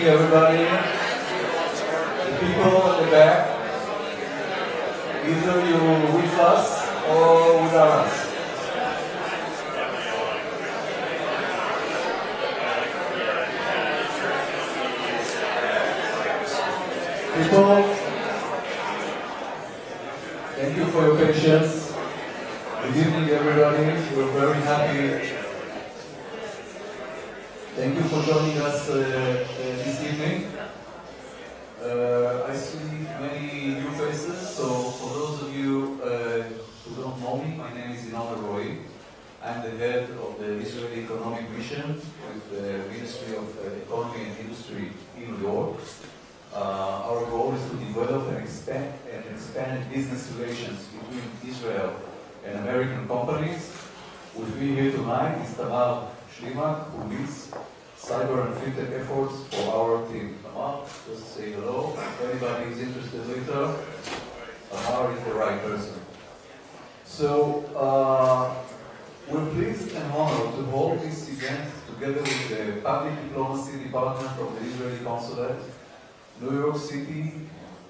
Everybody, the people in the back, either you're with us or without us. People, thank you for your patience. Good evening, everybody. We're very happy. Thank you for joining us this evening. I see many new faces, so for those of you who don't know me, my name is Roy. I'm the head of the Israeli Economic Mission with the Ministry of Economy and Industry in New York. Our goal is to develop and expand business relations between Israel and American companies. With me here tonight is Tamar Shlimak, who leads cyber and fintech efforts for our team. Tamar, just say hello. If anybody is interested later, Tamar is the right person. So, we're pleased and honored to hold this event together with the Public Diplomacy Department of the Israeli Consulate, New York City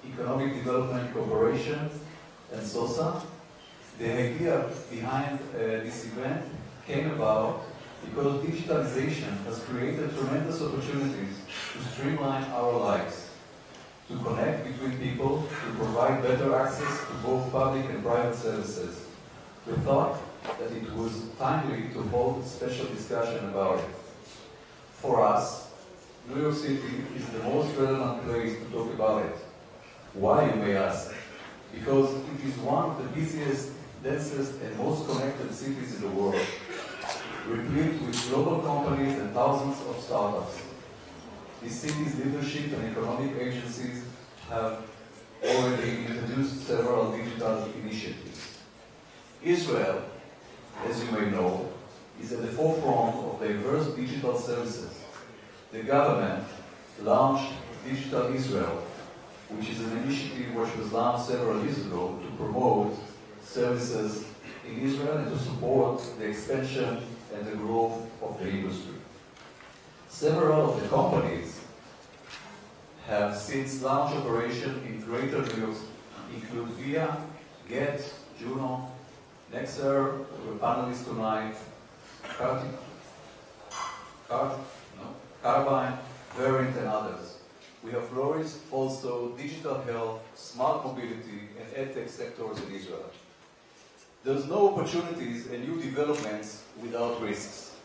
Economic Development Corporation, and SOSA. The idea behind this event came about because digitalization has created tremendous opportunities to streamline our lives, to connect between people, to provide better access to both public and private services. We thought that it was timely to hold a special discussion about it. For us, New York City is the most relevant place to talk about it. Why, you may ask? Because it is one of the busiest, densest, and most connected cities in the world, replete with global companies and thousands of startups. The city's leadership and economic agencies have already introduced several digital initiatives. Israel, as you may know, is at the forefront of diverse digital services. The government launched Digital Israel, which is an initiative which was launched several years ago to promote services in Israel and to support the expansion and the growth of the industry. Several of the companies have since launched operation in Greater New York, include Via, Get, Juno, Nexer, we're panelists tonight, Carbine, Variant, and others. We have flourished also digital health, smart mobility, and edtech sectors in Israel. There's no opportunities and new developments without risks.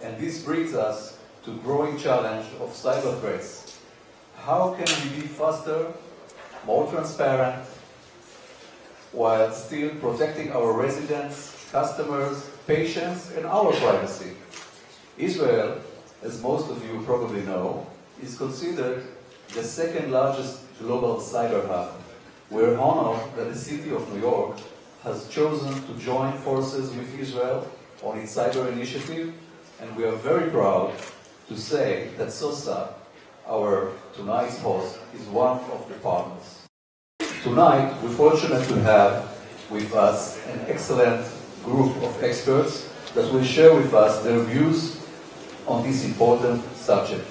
And this brings us to growing challenge of cyber threats. How can we be faster, more transparent, while still protecting our residents, customers, patients, and our privacy? Israel, as most of you probably know, is considered the second largest global cyber hub. We're honored that the city of New York has chosen to join forces with Israel on its cyber initiative, and we are very proud to say that SOSA, our tonight's host, is one of the partners. Tonight, we're fortunate to have with us an excellent group of experts that will share with us their views on this important subject.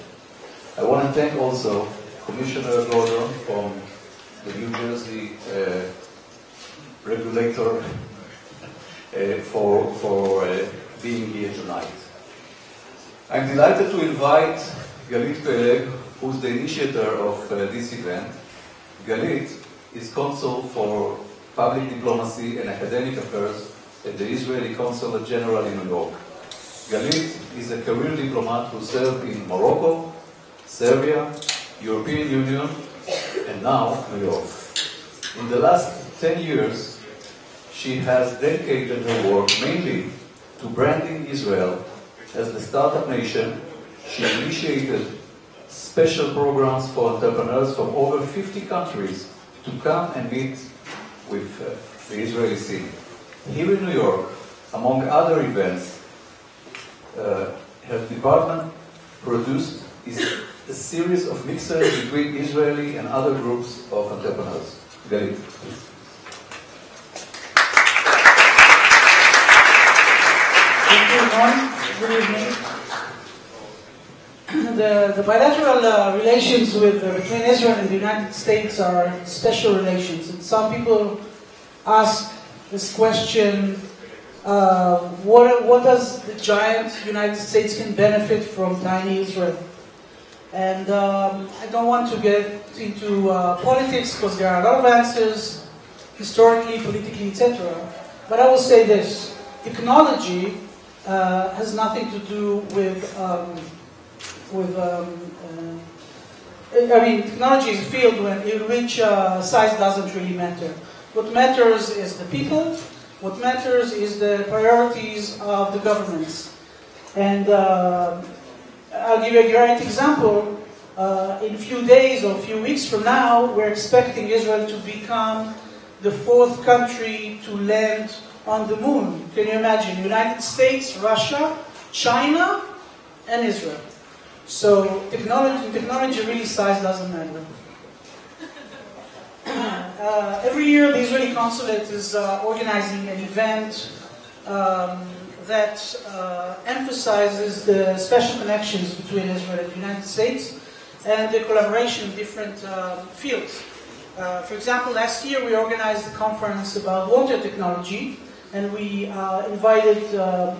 I want to thank also Commissioner Gordon from the New Jersey regulator for being here tonight. I'm delighted to invite Galit Peleg, who's the initiator of this event. Galit is Consul for Public Diplomacy and Academic Affairs at the Israeli Consulate General in New York. Galit is a career diplomat who served in Morocco, Serbia, European Union, and now New York. In the last 10 years, she has dedicated her work mainly to branding Israel as the startup nation. She initiated special programs for entrepreneurs from over 50 countries to come and meet with the Israeli scene. Here in New York, among other events, her department produced a series of mixers between Israeli and other groups of entrepreneurs. Galit, please. Thank you, everyone. Good evening. The bilateral relations between Israel and the United States are special relations. And some people ask this question, what does the giant United States can benefit from tiny Israel? And I don't want to get into politics because there are a lot of answers, historically, politically, etc. But I will say this: technology has nothing to do with. Technology is a field in which size doesn't really matter. What matters is the people. What matters is the priorities of the governments. And I'll give you a great example. In a few days or a few weeks from now, we're expecting Israel to become the 4th country to land on the moon. Can you imagine? United States, Russia, China, and Israel. So technology really size doesn't matter. Every year the Israeli Consulate is organizing an event that emphasizes the special connections between Israel and the United States and the collaboration in different fields. For example, last year we organized a conference about water technology, and we invited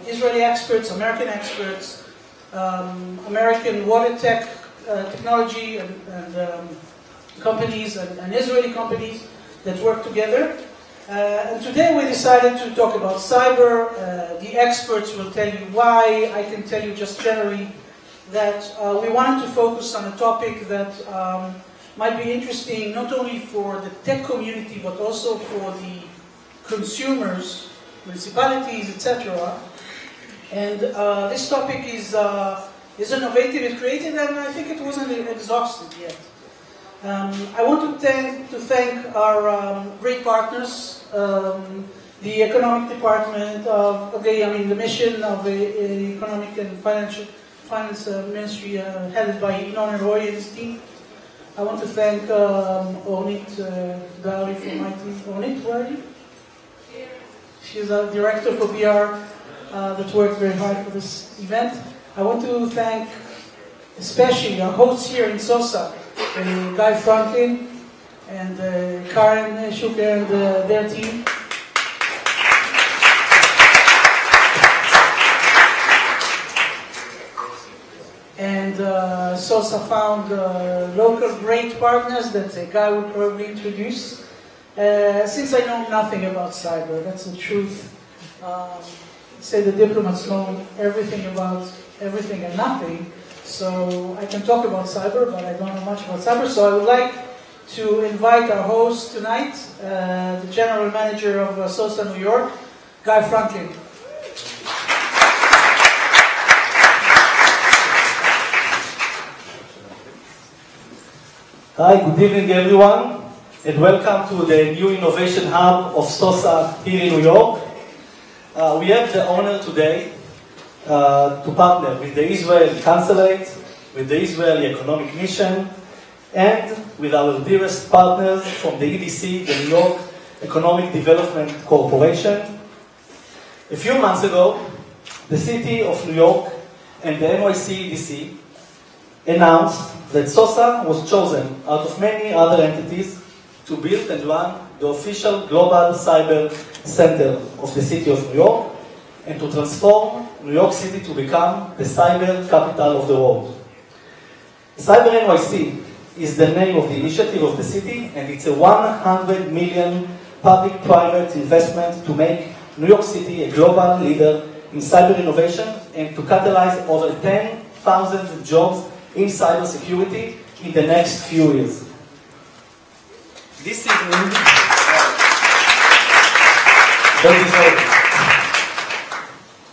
Israeli experts, American experts, American water tech technology and companies and Israeli companies that work together. And today we decided to talk about cyber. The experts will tell you why. I can tell you just generally that we wanted to focus on a topic that might be interesting not only for the tech community but also for the consumers, municipalities, etc. And this topic is innovative, it's creative, and I think it wasn't exhausted yet. I want to thank our great partners, the economic department of the mission of the economic and finance ministry headed by Inon and Roy and his team. I want to thank Onit Dali from my team. Onit, where are you? She's a director for PR. That worked very hard for this event. I want to thank especially our hosts here in SOSA, Guy Franklin and Karen Schuker and their team. And SOSA found local great partners that Guy will probably introduce. Since I know nothing about cyber, that's the truth. Say the diplomats know everything about everything and nothing, so I can talk about cyber, but I don't know much about cyber. So I would like to invite our host tonight, the General Manager of SOSA New York, Guy Franklin. Hi, good evening everyone, and welcome to the new Innovation Hub of SOSA here in New York. We have the honor today to partner with the Israeli Consulate, with the Israeli Economic Mission, and with our dearest partners from the EDC, the New York Economic Development Corporation. A few months ago, the City of New York and the NYC EDC announced that SOSA was chosen out of many other entities to build and run the official Global Cyber Center of the City of New York and to transform New York City to become the cyber capital of the world. Cyber NYC is the name of the initiative of the city, and it's a 100 million public-private investment to make New York City a global leader in cyber innovation and to catalyze over 10,000 jobs in cybersecurity in the next few years. This evening,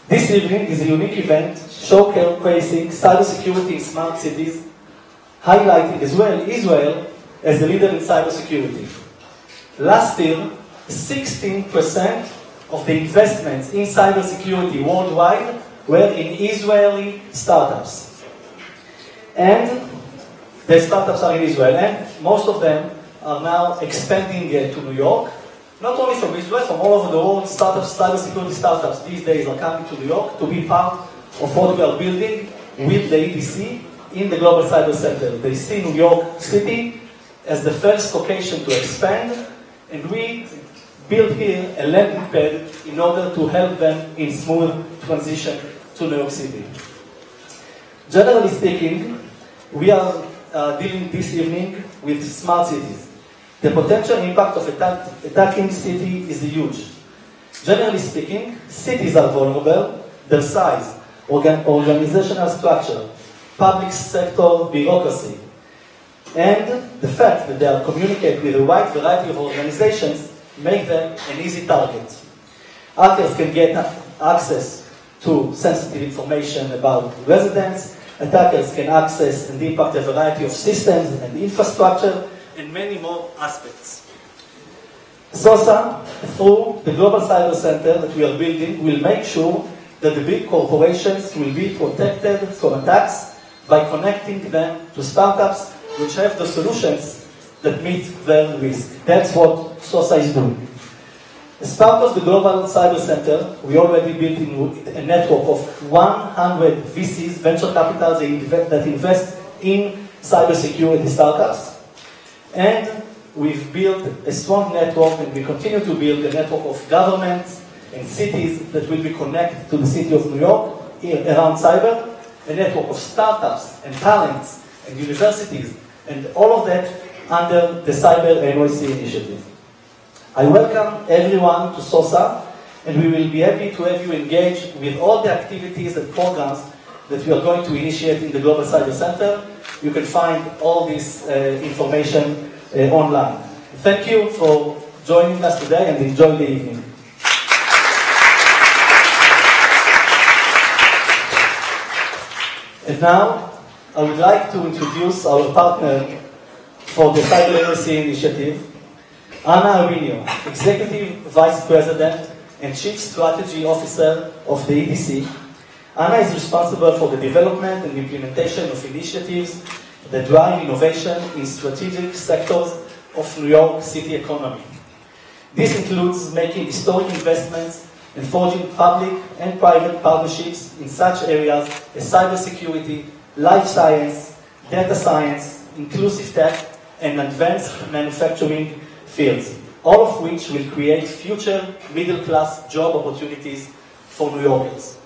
This evening is a unique event showcasing cybersecurity in smart cities, highlighting as well Israel as the leader in cybersecurity. Last year, 16% of the investments in cybersecurity worldwide were in Israeli startups. And the startups are in Israel, and most of them are now expanding to New York. Not only from Israel, from all over the world, cybersecurity startups these days are coming to New York to be part of what we are building with the EDC in the Global Cyber Center. They see New York City as the first location to expand, and we built here a landing pad in order to help them in smooth transition to New York City. Generally speaking, we are dealing this evening with smart cities. The potential impact of attacking city is huge. Generally speaking, cities are vulnerable, their size, organizational structure, public sector bureaucracy, and the fact that they are communicating with a wide variety of organizations make them an easy target. Hackers can get access to sensitive information about residents. Attackers can access and impact a variety of systems and infrastructure, and many more aspects. SOSA, through the Global Cyber Center that we are building, will make sure that the big corporations will be protected from attacks by connecting them to startups which have the solutions that meet their risk. That's what SOSA is doing. As part of the Global Cyber Center, we already built a network of 100 VCs, venture capitals that invest in cybersecurity startups. And we've built a strong network, and we continue to build a network of governments and cities that will be connected to the city of New York around cyber, a network of startups and talents and universities, and all of that under the Cyber NYC initiative. I welcome everyone to SOSA, and we will be happy to have you engage with all the activities and programs that we are going to initiate in the Global Cyber Center. You can find all this information online. Thank you for joining us today, and enjoy the evening. And now, I would like to introduce our partner for the Cyber Literacy Initiative, Anna Arminio, Executive Vice President and Chief Strategy Officer of the EDC. Anna is responsible for the development and implementation of initiatives that drive innovation in strategic sectors of New York City economy. This includes making historic investments and forging public and private partnerships in such areas as cybersecurity, life science, data science, inclusive tech, and advanced manufacturing fields, all of which will create future middle-class job opportunities for New Yorkers.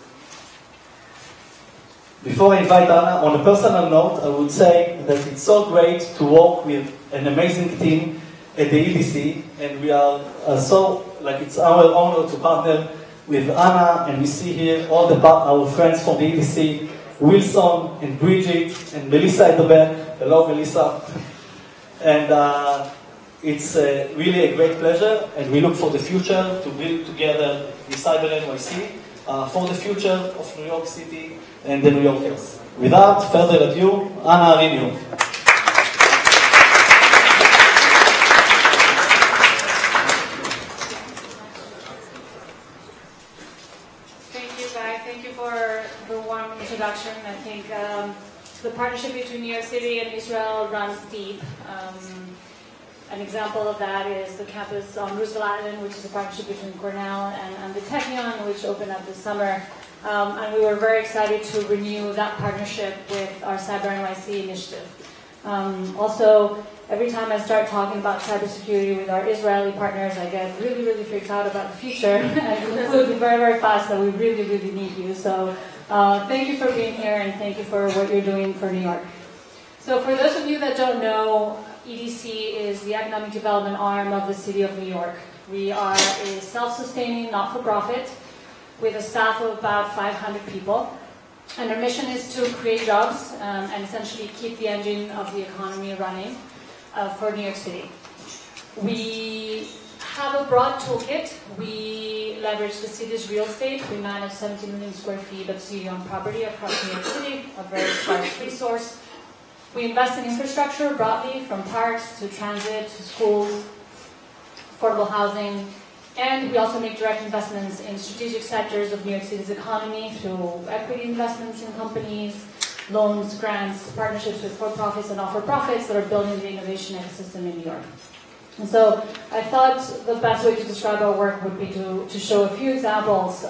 Before I invite Anna, on a personal note, I would say that it's so great to work with an amazing team at the EDC, and we are it's our honor to partner with Anna, and we see here all our friends from the EDC, Wilson and Bridget and Melissa at the back. Hello, Melissa. And it's really a great pleasure, and we look for the future to build together the Cyber NYC for the future of New York City and the New Yorkers. Without further ado, Anna Arminio. Thank you, Guy. Thank you for the warm introduction. I think the partnership between New York City and Israel runs deep. An example of that is the campus on Roosevelt Island, which is a partnership between Cornell and the Technion, which opened up this summer. And we were very excited to renew that partnership with our Cyber NYC initiative. Also, every time I start talking about cybersecurity with our Israeli partners, I get really, really freaked out about the future and conclude very, very fast that we really, really need you. So thank you for being here, and thank you for what you're doing for New York. So for those of you that don't know, EDC is the economic development arm of the City of New York. We are a self-sustaining, not-for-profit with a staff of about 500 people. And our mission is to create jobs and essentially keep the engine of the economy running for New York City. We have a broad toolkit. We leverage the city's real estate. We manage 70 million square feet of city-owned property across New York City, a very scarce resource. We invest in infrastructure broadly, from parks to transit to schools, affordable housing, and we also make direct investments in strategic sectors of New York City's economy through equity investments in companies, loans, grants, partnerships with for-profits and not-for-profits that are building the innovation ecosystem in New York. And so I thought the best way to describe our work would be to show a few examples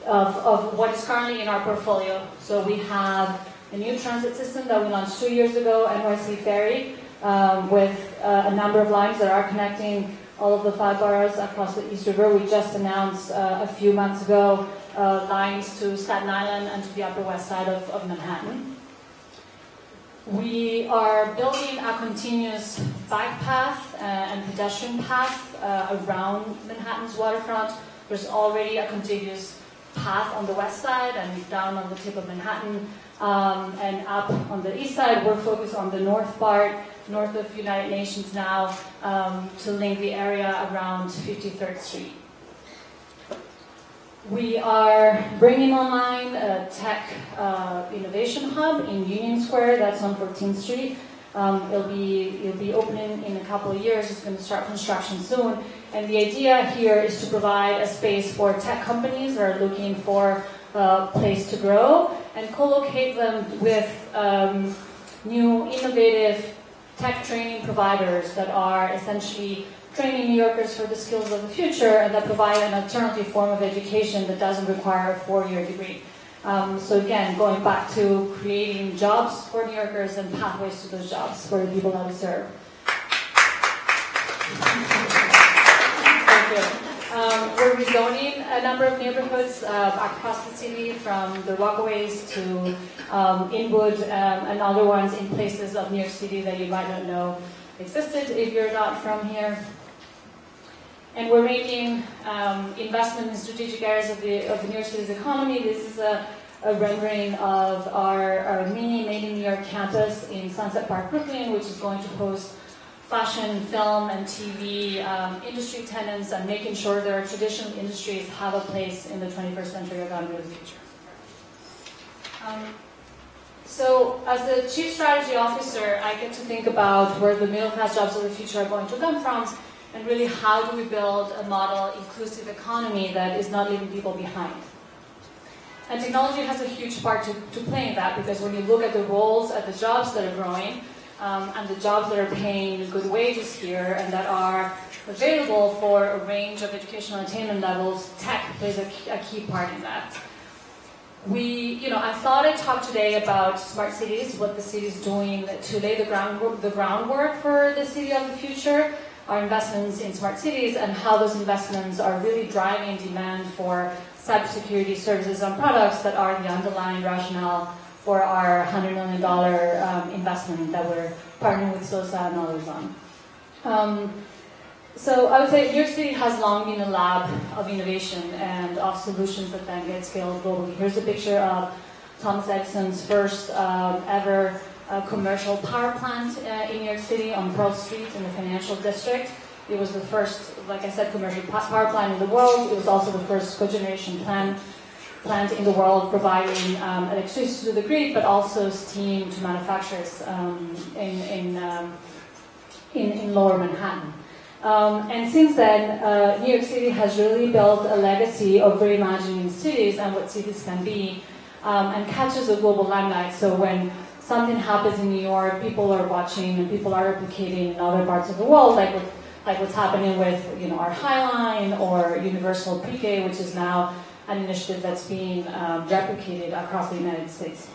of what is currently in our portfolio. So we have a new transit system that we launched 2 years ago, NYC Ferry, with a number of lines that are connecting all of the 5 boroughs across the East River. We just announced a few months ago lines to Staten Island and to the Upper West Side of Manhattan. We are building a continuous bike path and pedestrian path around Manhattan's waterfront. There's already a contiguous path on the west side and down on the tip of Manhattan, and up on the east side. We're focused on the north part, north of United Nations now, to link the area around 53rd Street. We are bringing online a tech innovation hub in Union Square. That's on 14th Street. It'll be opening in a couple of years. It's going to start construction soon. And the idea here is to provide a space for tech companies that are looking for a place to grow and co-locate them with new innovative tech training providers that are essentially training New Yorkers for the skills of the future and that provide an alternative form of education that doesn't require a 4-year degree. So again, going back to creating jobs for New Yorkers and pathways to those jobs for the people that we serve. Thank you. We're rezoning a number of neighborhoods across the city, from the Rockaways to Inwood and other ones in places of New York City that you might not know existed if you're not from here. And we're making investment in strategic areas of New York City's economy. This is a rendering of our mini Made in New York campus in Sunset Park, Brooklyn, which is going to host fashion, film, and TV industry tenants, and making sure their traditional industries have a place in the 21st century economy of the future. So as the Chief Strategy Officer, I get to think about where the middle-class jobs of the future are going to come from, and really how do we build a model inclusive economy that is not leaving people behind. And technology has a huge part to play in that, because when you look at the roles, at the jobs that are growing, and the jobs that are paying good wages here and that are available for a range of educational attainment levels, tech plays a key part in that. I thought I'd talk today about smart cities, what the city is doing to lay the groundwork for the city of the future, our investments in smart cities, and how those investments are really driving demand for cybersecurity services and products that are the underlying rationale for our $100 million investment that we're partnering with SOSA and others on. So I would say New York City has long been a lab of innovation and of solutions that then get scaled globally. Here's a picture of Thomas Edison's first ever commercial power plant in New York City on Pearl Street in the financial district. It was the first, like I said, commercial power plant in the world. It was also the first cogeneration plant in the world, providing electricity to the grid, but also steam to manufacturers in Lower Manhattan. And since then, New York City has really built a legacy of reimagining cities and what cities can be, and catches a global limelight. So when something happens in New York, people are watching and people are replicating in other parts of the world, like what's happening with our High Line or Universal Pre-K, which is now an initiative that's being replicated across the United States.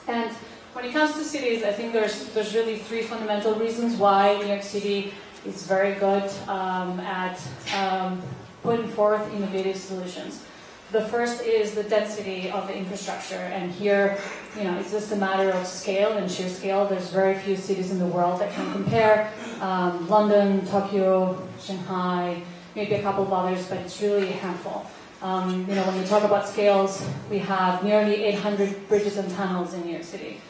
And when it comes to cities, I think there's really 3 fundamental reasons why New York City is very good at putting forth innovative solutions. The first is the density of the infrastructure, and here, it's just a matter of scale and sheer scale. There's very few cities in the world that can compare. London, Tokyo, Shanghai, maybe a couple of others, but it's really a handful. When we talk about scales, we have nearly 800 bridges and tunnels in New York City,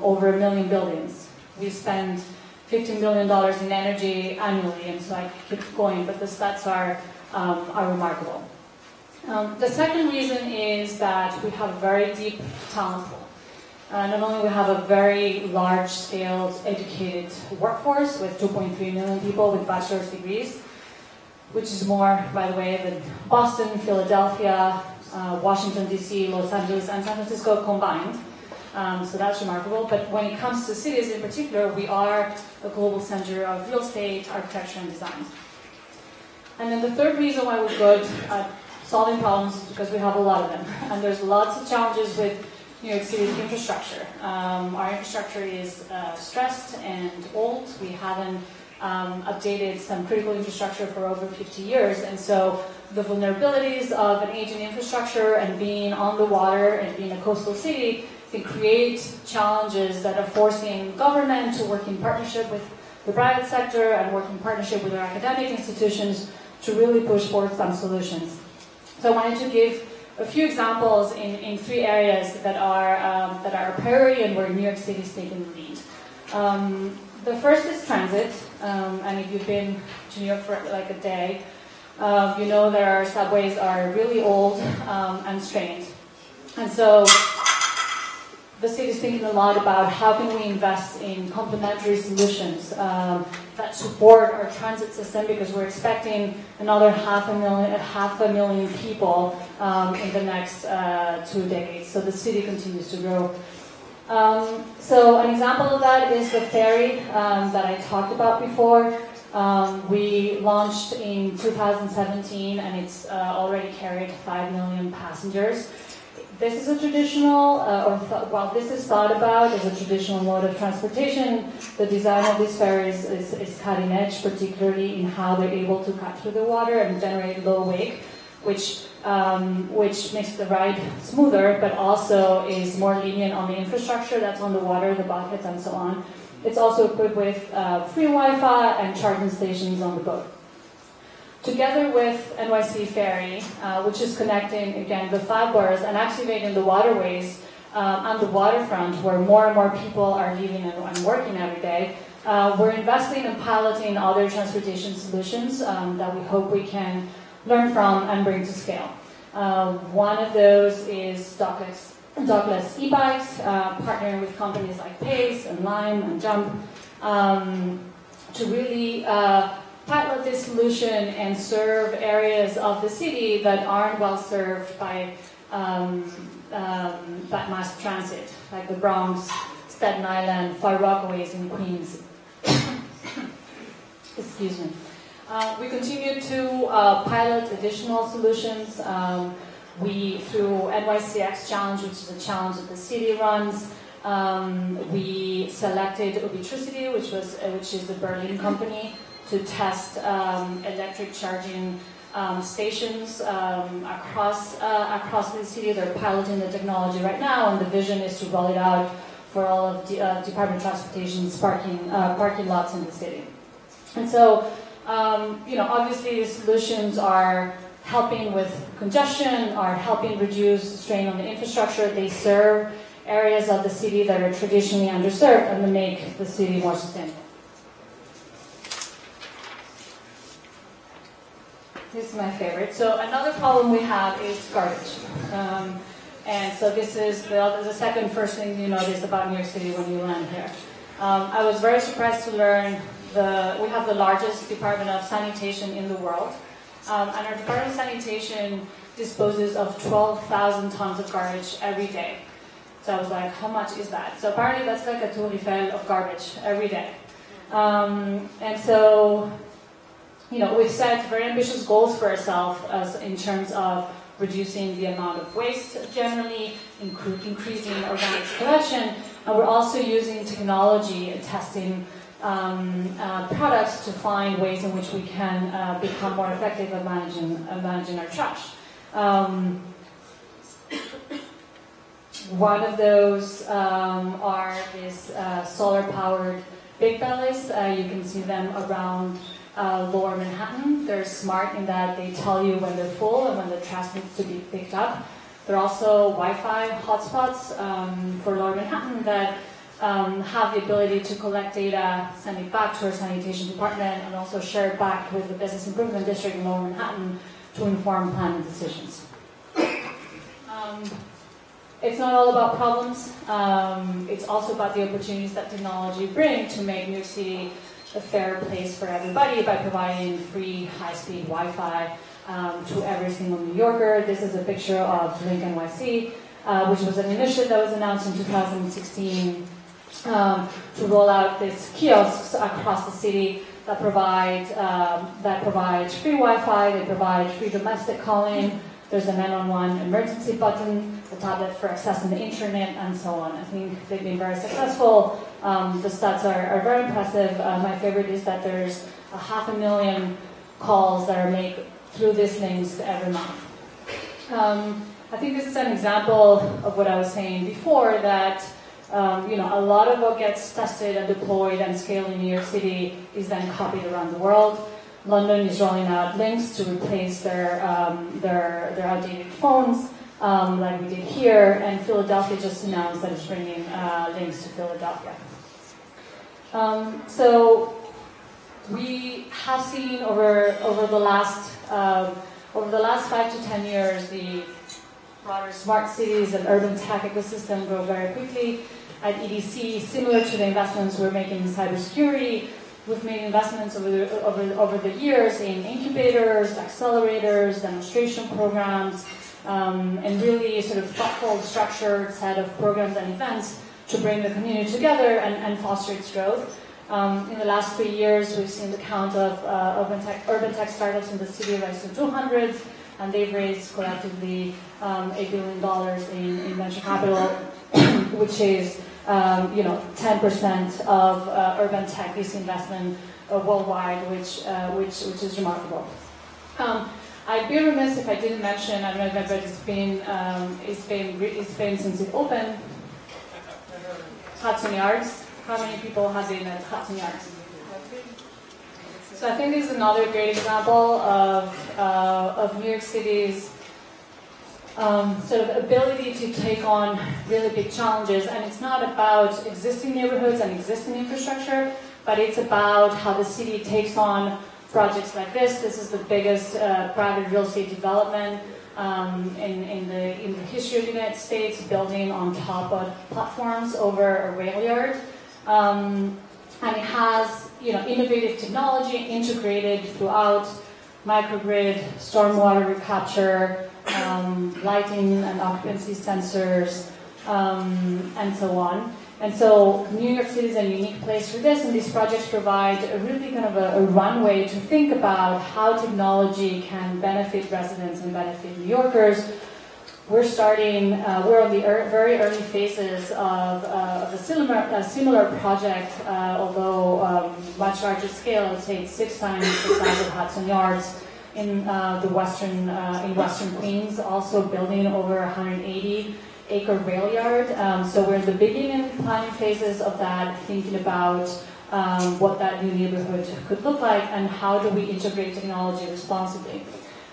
over 1 million buildings. We spend $15 million in energy annually, and so I keep going, but the stats are remarkable. The second reason is that we have a very deep talent pool. Not only we have a very large-scale educated workforce with 2.3 million people with bachelor's degrees, which is more, by the way, than Boston, Philadelphia, Washington, D.C., Los Angeles, and San Francisco combined. So that's remarkable. But when it comes to cities in particular, we are a global center of real estate, architecture, and design. And then the third reason why we're good at solving problems is because we have a lot of them. And there's lots of challenges with New York City's infrastructure. Our infrastructure is stressed and old. We haven't updated some critical infrastructure for over 50 years, and so the vulnerabilities of an aging infrastructure and being on the water and being a coastal city can create challenges that are forcing government to work in partnership with the private sector and work in partnership with our academic institutions to really push forward some solutions. So I wanted to give a few examples in three areas that are a priority and where New York City is taking the lead. The first is transit, and if you've been to New York for like a day, you know that our subways are really old and strained. And so the city is thinking a lot about how can we invest in complementary solutions that support our transit system, because we're expecting another half a million people in the next 2 decades. So the city continues to grow. So an example of that is the ferry that I talked about before. We launched in 2017, and it's already carried 5 million passengers. This is a traditional, this is thought about as a traditional mode of transportation. The design of these ferries is cutting edge, particularly in how they're able to cut through the water and generate low wake, which makes the ride smoother, but also is more lenient on the infrastructure that's on the water, the bulkheads, and so on. It's also equipped with free Wi-Fi and charging stations on the boat. Together with NYC Ferry, which is connecting, again, the 5 boroughs and activating the waterways on the waterfront where more and more people are living and working every day, we're investing and piloting other transportation solutions that we hope we can learn from and bring to scale. One of those is dockless e-bikes, partnering with companies like Pace and Lime and Jump to really pilot this solution and serve areas of the city that aren't well served by mass transit, like the Bronx, Staten Island, Far Rockaways in Queens. Excuse me. We continue to pilot additional solutions. Through NYCX Challenge, which is a challenge that the city runs, we selected Ubitricity, which is the Berlin company, to test electric charging stations across the city. They're piloting the technology right now, and the vision is to roll it out for all of the Department of Transportation's parking lots in the city. And so, obviously the solutions are helping with congestion, are helping reduce strain on the infrastructure. They serve areas of the city that are traditionally underserved, and they make the city more sustainable. This is my favorite. So another problem we have is garbage. And so this is the first thing you notice about New York City when you land here. I was very surprised to learn we have the largest Department of Sanitation in the world. And our Department of Sanitation disposes of 12,000 tons of garbage every day. So I was like, how much is that? So apparently that's like a Tour Eiffel of garbage every day. And so, we've set very ambitious goals for ourselves in terms of reducing the amount of waste generally, increasing organic collection, and we're also using technology and testing products to find ways in which we can become more effective at managing our trash. One of those are these solar-powered big bellies. You can see them around Lower Manhattan. They're smart in that they tell you when they're full and when the trash needs to be picked up. They're also Wi-Fi hotspots for Lower Manhattan that have the ability to collect data, send it back to our sanitation department, and also share it back with the Business Improvement District in Lower Manhattan to inform planning decisions. It's not all about problems. It's also about the opportunities that technology brings to make New York City a fair place for everybody by providing free, high-speed Wi-Fi to every single New Yorker. This is a picture of Link NYC, which was an initiative that was announced in 2016 to roll out these kiosks across the city that provide free Wi-Fi. They provide free domestic calling. There's a 911 emergency button, a tablet for accessing the internet, and so on. I think they've been very successful. The stats are very impressive. My favorite is that there's 500,000 calls that are made through these links every month. I think this is an example of what I was saying before, that a lot of what gets tested and deployed and scaled in New York City is then copied around the world. London is rolling out links to replace their outdated phones, like we did here, and Philadelphia just announced that it's bringing links to Philadelphia. So we have seen over the last 5 to 10 years the broader smart cities and urban tech ecosystem grow very quickly. At EDC, similar to the investments we're making in cybersecurity, we've made investments over the years in incubators, accelerators, demonstration programs, and really sort of thoughtful, structured set of programs and events to bring the community together and foster its growth. In the last 3 years, we've seen the count of urban tech startups in the city rise to 200, and they've raised collectively $8 billion in venture capital, which is 10% of urban tech VC investment worldwide, which is remarkable. I'd be remiss if I didn't mention, I don't know if it's been since it opened, Hudson Yards. How many people have been at Hudson Yards? So I think this is another great example of New York City's sort of ability to take on really big challenges. And it's not about existing neighborhoods and existing infrastructure, but it's about how the city takes on projects like this. This is the biggest private real estate development in the history of the United States, building on top of platforms over a rail yard. And it has innovative technology integrated throughout: microgrid, stormwater recapture, lighting and occupancy sensors, and so on. And so New York City is a unique place for this, and these projects provide a really kind of a runway to think about how technology can benefit residents and benefit New Yorkers. We're on the very early phases of a similar project, although much larger scale. It's 6 times the size of Hudson Yards in Western Queens, also building over 180-acre rail yard. So we're in the beginning planning phases of that, thinking about what that new neighborhood could look like and how do we integrate technology responsibly.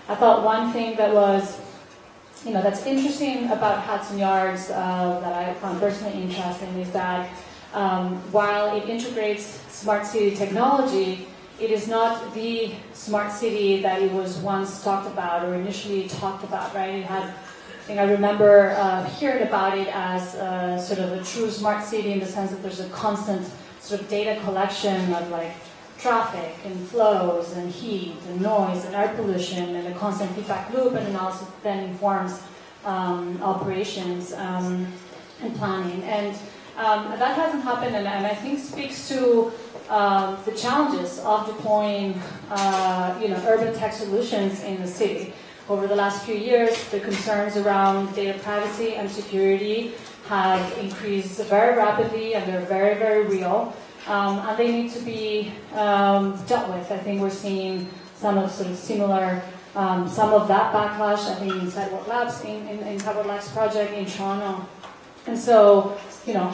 I thought one thing that was that's interesting about Hudson Yards that I found personally interesting is that while it integrates smart city technology, it is not the smart city that it was once talked about or initially talked about, right? I remember hearing about it as sort of a true smart city in the sense that there's a constant sort of data collection of like traffic and flows and heat and noise and air pollution and a constant feedback loop, and also then informs operations and planning. And that hasn't happened, and I think speaks to the challenges of deploying urban tech solutions in the city. Over the last few years, the concerns around data privacy and security have increased very rapidly, and they're very, very real. And they need to be dealt with. I think we're seeing some of that backlash, I think, in Sidewalk Labs, in Sidewalk Labs project in Toronto. And so,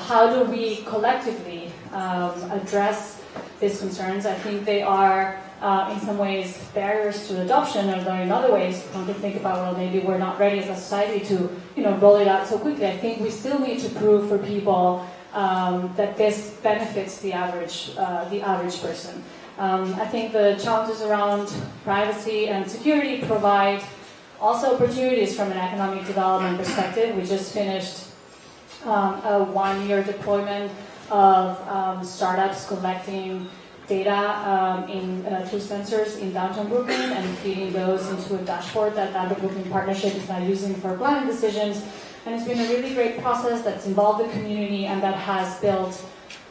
how do we collectively address these concerns? I think they are, in some ways, barriers to adoption, although in other ways, one can think about, well, maybe we're not ready as a society to, roll it out so quickly. I think we still need to prove for people that this benefits the average person. I think the challenges around privacy and security provide also opportunities from an economic development perspective. We just finished a one-year deployment of startups collecting data through sensors in downtown Brooklyn and feeding those into a dashboard that the Brooklyn Partnership is now using for planning decisions. And it's been a really great process that's involved the community and that has built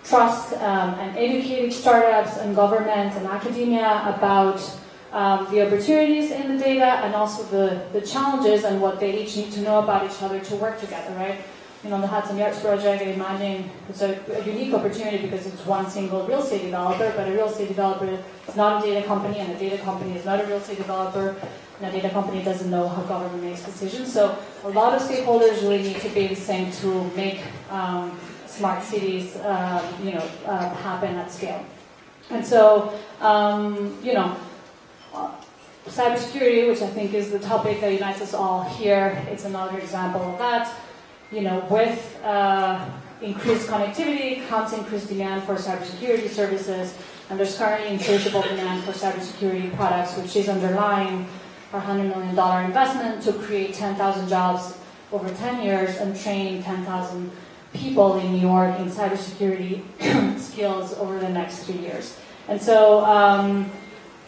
trust and educated startups and government and academia about the opportunities in the data and also the challenges and what they each need to know about each other to work together, right? You know, the Hudson Yards project, I imagine it's a unique opportunity because it's one single real estate developer, but a real estate developer is not a data company, and a data company is not a real estate developer, and a data company doesn't know how government makes decisions. So a lot of stakeholders really need to be the same to make smart cities, happen at scale. And so, cybersecurity, which I think is the topic that unites us all here, it's another example of that. You know, with increased connectivity comes increased demand for cybersecurity services, and there's currently insatiable demand for cybersecurity products, which is underlying our $100 million investment to create 10,000 jobs over 10 years and training 10,000 people in New York in cybersecurity skills over the next 3 years. And so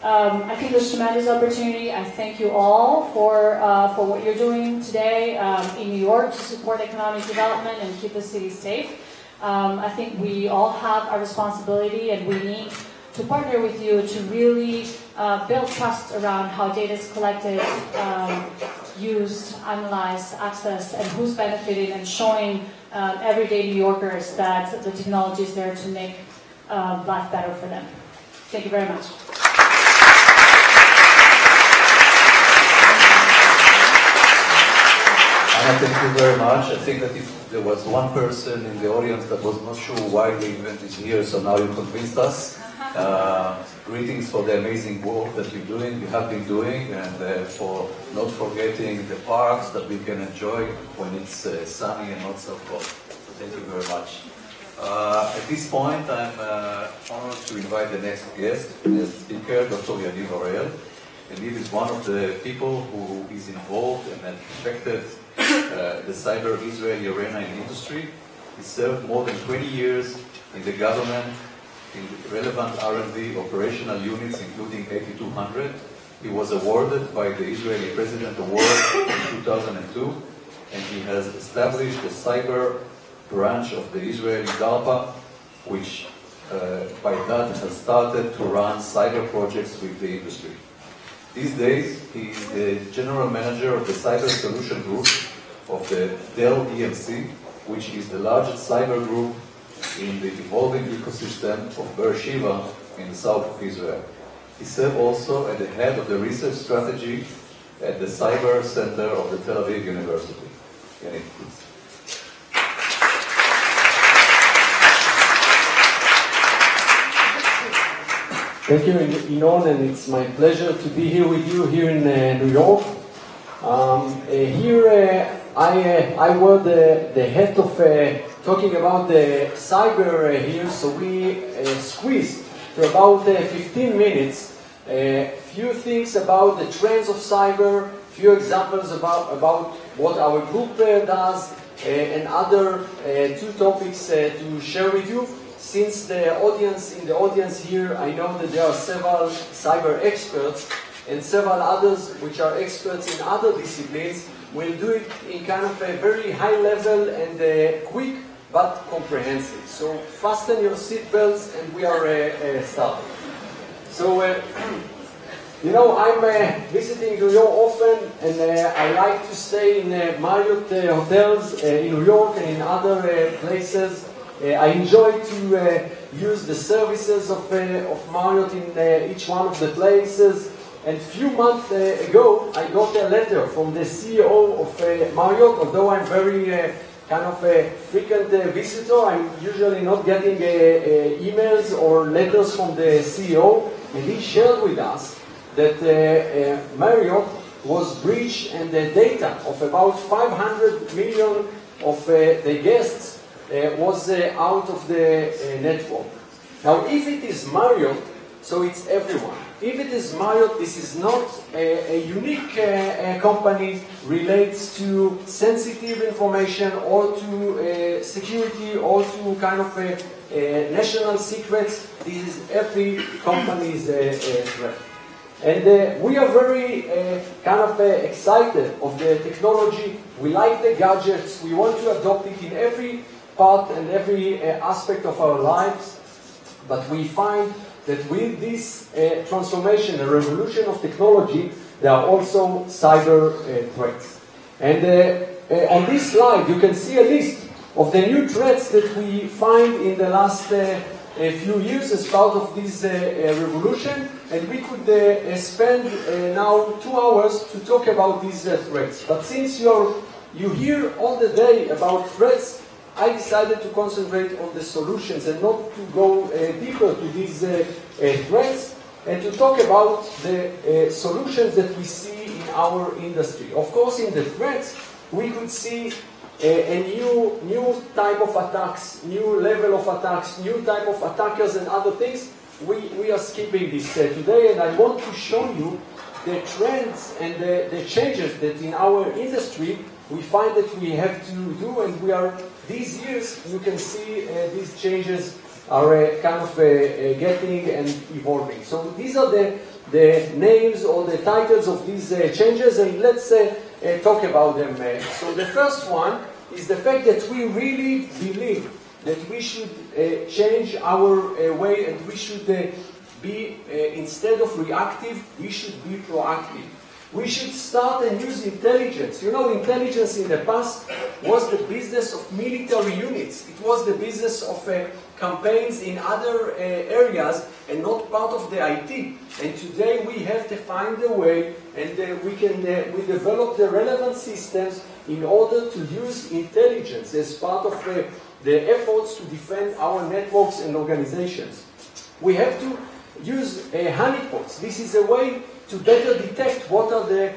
I think there's tremendous opportunity. I thank you all for what you're doing today in New York to support economic development and keep the city safe. I think we all have a responsibility, and we need to partner with you to really build trust around how data is collected, used, analyzed, accessed, and who's benefiting, and showing everyday New Yorkers that the technology is there to make life better for them. Thank you very much. Thank you very much. I think that if there was one person in the audience that was not sure why the event is here, so now you convinced us. Greetings for the amazing work that you have been doing, and for not forgetting the parks that we can enjoy when it's sunny and not so cold. So thank you very much. At this point, I'm honored to invite the next guest, the speaker, Dr. Yaniv Ariel. Yaniv is one of the people who is involved and affected the cyber Israeli arena in the industry. He served more than 20 years in the government, in relevant R&D operational units, including 8200. He was awarded by the Israeli President Award in 2002, and he has established the cyber branch of the Israeli DARPA, which by that has started to run cyber projects with the industry. These days, he is the General Manager of the Cyber Solution Group of the Dell EMC, which is the largest cyber group in the evolving ecosystem of Beersheba in the south of Israel. He served also as the head of the research strategy at the Cyber Center of the Tel Aviv University. Yaniv, please. Thank you, Inon, and it's my pleasure to be here with you here in New York. I was the head of talking about the cyber here, so we squeezed for about 15 minutes a few things about the trends of cyber, few examples about what our group does, and other two topics to share with you. Since in the audience here, I know that there are several cyber experts and several others which are experts in other disciplines. We'll do it in kind of a very high level and quick but comprehensive. So fasten your seatbelts and we are starting. So, I'm visiting New York often, and I like to stay in Marriott hotels in New York and in other places. I enjoy to use the services of Marriott in each one of the places. And a few months ago, I got a letter from the CEO of Marriott. Although I'm very kind of a frequent visitor, I'm usually not getting emails or letters from the CEO. And he shared with us that Marriott was breached, and the data of about 500 million of the guests was out of the network. Now, if it is Marriott, so it's everyone. If it is Marriott, this is not a unique company, relates to sensitive information or to security or to kind of national secrets. This is every company's threat. And we are very kind of excited of the technology. We like the gadgets. We want to adopt it in every part and every aspect of our lives. But we find that with this transformation, a revolution of technology, there are also cyber threats. And on this slide, you can see a list of the new threats that we find in the last few years as part of this revolution. And we could spend now 2 hours to talk about these threats. But since you hear all the day about threats, I decided to concentrate on the solutions and not to go deeper to these threats, and to talk about the solutions that we see in our industry. Of course, in the threats, we could see a new type of attacks, new level of attacks, new type of attackers and other things. We are skipping this today, and I want to show you the trends and the changes that in our industry we find that we have to do, and we are, these years, you can see these changes are kind of getting and evolving. So these are the names or the titles of these changes, and let's talk about them. So the first one is the fact that we really believe that we should change our way, and we should be, instead of reactive, we should be proactive. We should start and use intelligence. You know, intelligence in the past was the business of military units. It was the business of campaigns in other areas and not part of the IT. And today we have to find a way, and we develop the relevant systems in order to use intelligence as part of the efforts to defend our networks and organizations. We have to use honeypots. This is a way to better detect what are the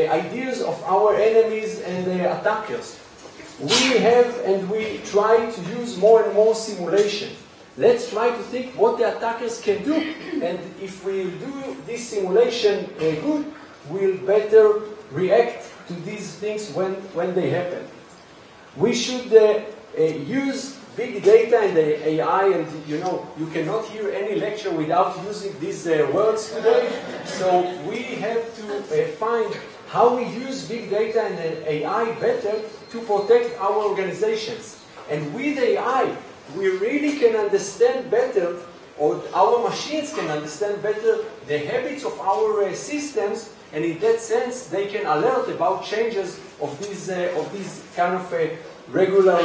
ideas of our enemies and the attackers. We have and we try to use more and more simulation. Let's try to think what the attackers can do, and if we do this simulation good, we'll better react to these things when they happen. We should use big data and the AI, and you know, you cannot hear any lecture without using these words today. So we have to find how we use big data and the AI better to protect our organizations. And with AI, we really can understand better, or our machines can understand better, the habits of our systems, and in that sense, they can alert about changes of these kind of regular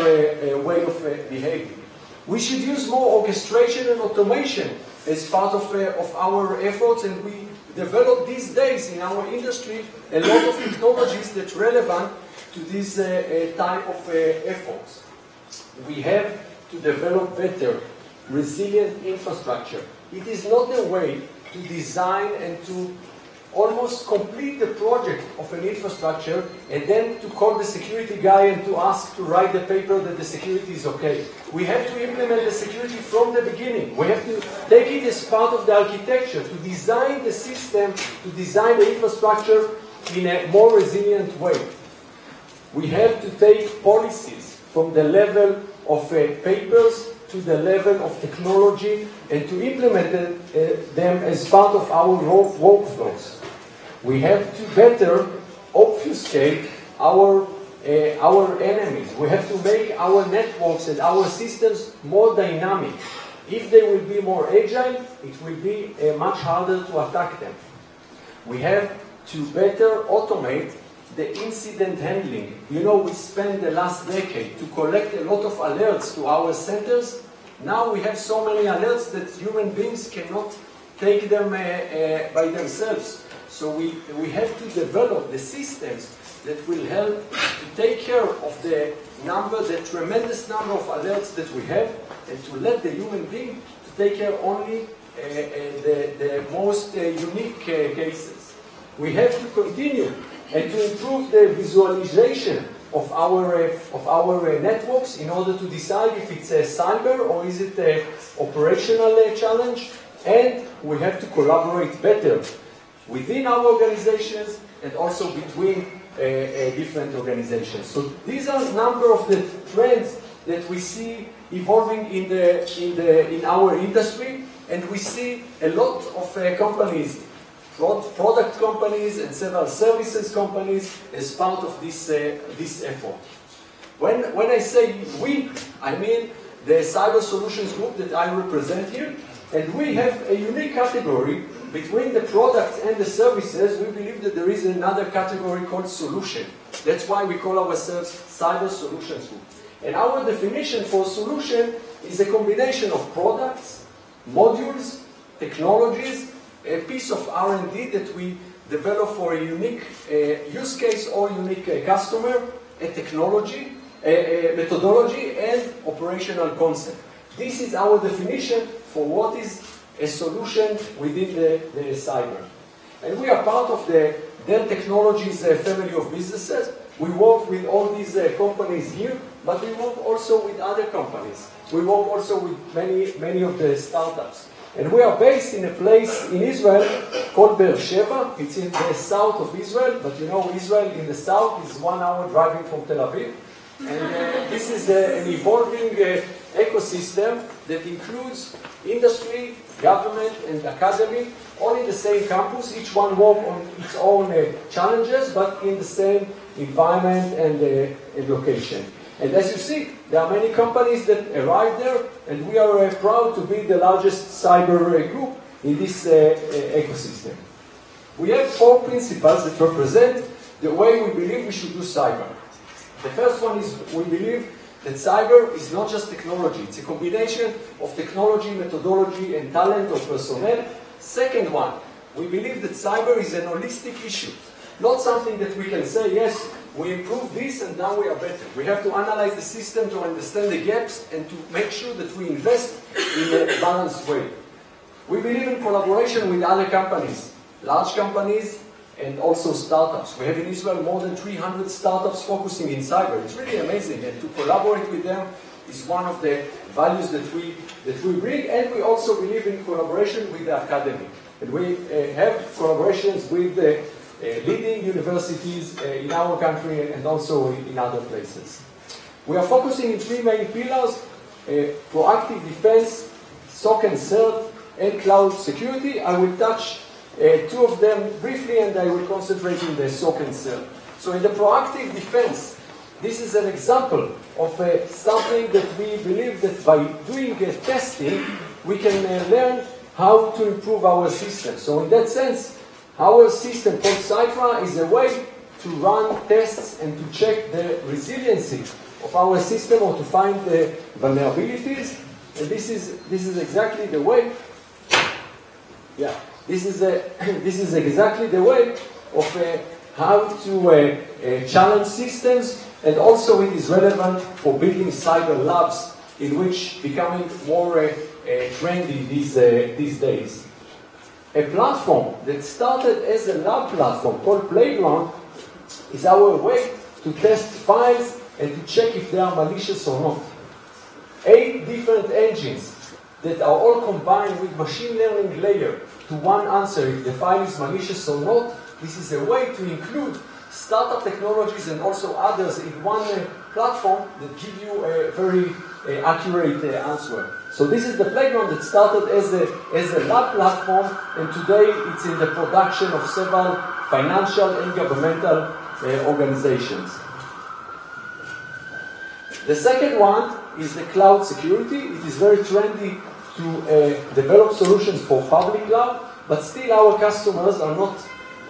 way of behaving. We should use more orchestration and automation as part of our efforts, and we develop these days in our industry a lot of technologies that are relevant to this type of efforts. We have to develop better, resilient infrastructure. It is not a way to design and to almost complete the project of an infrastructure and then to call the security guy and to ask to write the paper that the security is okay. We have to implement the security from the beginning. We have to take it as part of the architecture, to design the system, to design the infrastructure in a more resilient way. We have to take policies from the level of papers to the level of technology and to implement them as part of our workflows. We have to better obfuscate our enemies. We have to make our networks and our systems more dynamic. If they will be more agile, it will be much harder to attack them. We have to better automate the incident handling. You know, we spent the last decade to collect a lot of alerts to our centers. Now we have so many alerts that human beings cannot take them by themselves. So we have to develop the systems that will help to take care of the tremendous number of alerts that we have, and to let the human being to take care only the most unique cases. We have to continue and to improve the visualization of our networks in order to decide if it's a cyber or is it an operational challenge, and we have to collaborate better within our organizations and also between different organizations. So these are a number of the trends that we see evolving in our industry, and we see a lot of companies, product companies and several services companies as part of this effort. When I say we, I mean the Cyber Solutions Group that I represent here, and we have a unique category between the products and the services. We believe that there is another category called solution. That's why we call ourselves Cyber Solutions Group. And our definition for solution is a combination of products, modules, technologies, a piece of R&D that we develop for a unique use case or unique customer, a technology, a methodology, and operational concept. This is our definition for what is a solution within the cyber. And we are part of the Dell Technologies family of businesses. We work with all these companies here, but we work also with other companies. We work also with many of the startups. And we are based in a place in Israel called Beersheba. It's in the south of Israel, but you know Israel in the south is 1 hour driving from Tel Aviv. And this is an evolving ecosystem that includes industry, government, and academy, all in the same campus. Each one works on its own challenges, but in the same environment and location. And as you see, there are many companies that arrive there, and we are proud to be the largest cyber group in this ecosystem. We have 4 principles that represent the way we believe we should do cyber. The first one is we believe that cyber is not just technology. It's a combination of technology, methodology, and talent or personnel. Second one, we believe that cyber is an holistic issue. Not something that we can say, yes, we improved this and now we are better. We have to analyze the system to understand the gaps and to make sure that we invest in a balanced way. We believe in collaboration with other companies, large companies and also startups. We have in Israel more than 300 startups focusing in cyber. It's really amazing, and to collaborate with them is one of the values that we bring, and we also believe in collaboration with the academy. And we have collaborations with the leading universities in our country and also in other places. We are focusing in 3 main pillars: proactive defense, SOC and CERT, and cloud security. I will touch 2 of them briefly, and I will concentrate in the SOC and CERT. So in the proactive defense, this is an example of something that we believe that by doing testing, we can learn how to improve our system. So in that sense, our system called Cypra is a way to run tests and to check the resiliency of our system or to find the vulnerabilities. And this is exactly the way. Yeah, this is exactly the way of how to challenge systems, and also it is relevant for building cyber labs, in which becoming more trendy these days. A platform that started as a lab platform called Playground is our way to test files and to check if they are malicious or not. 8 different engines that are all combined with machine learning layer to one answer if the file is malicious or not. This is a way to include startup technologies and also others in one platform that give you a very accurate answer. So this is the Playground that started as a lab platform, and today it's in the production of several financial and governmental organizations. The second one is the cloud security. It is very trendy to develop solutions for public cloud, but still our customers are not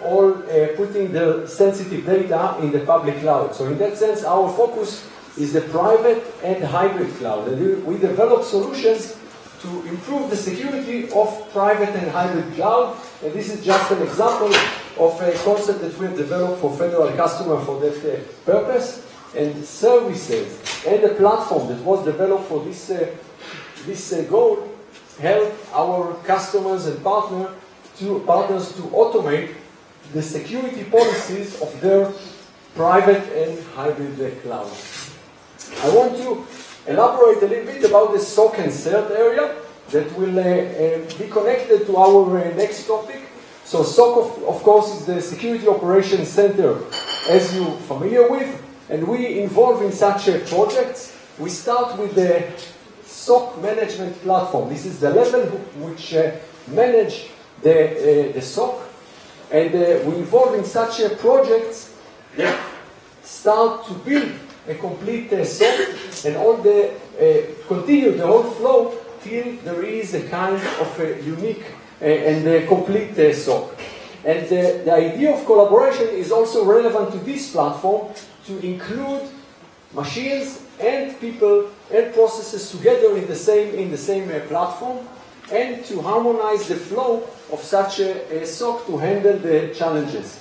all putting their sensitive data in the public cloud. So in that sense, our focus is the private and hybrid cloud. And we develop solutions to improve the security of private and hybrid cloud. And this is just an example of a concept that we have developed for federal customer for that purpose. And services and the platform that was developed for this goal help our customers and partners to automate the security policies of their private and hybrid cloud. I want to elaborate a little bit about the SOC and CERT area that will be connected to our next topic. So SOC, of course, is the Security Operations Center, as you're familiar with, and we involve in such projects. We start with the SOC management platform. This is the level which manage the SOC, and we involve in such projects that start to build a complete SOC and all the continue the whole flow till there is a kind of a unique and a complete SOC. And the idea of collaboration is also relevant to this platform to include machines and people and processes together in the same platform, and to harmonize the flow of such a SOC to handle the challenges.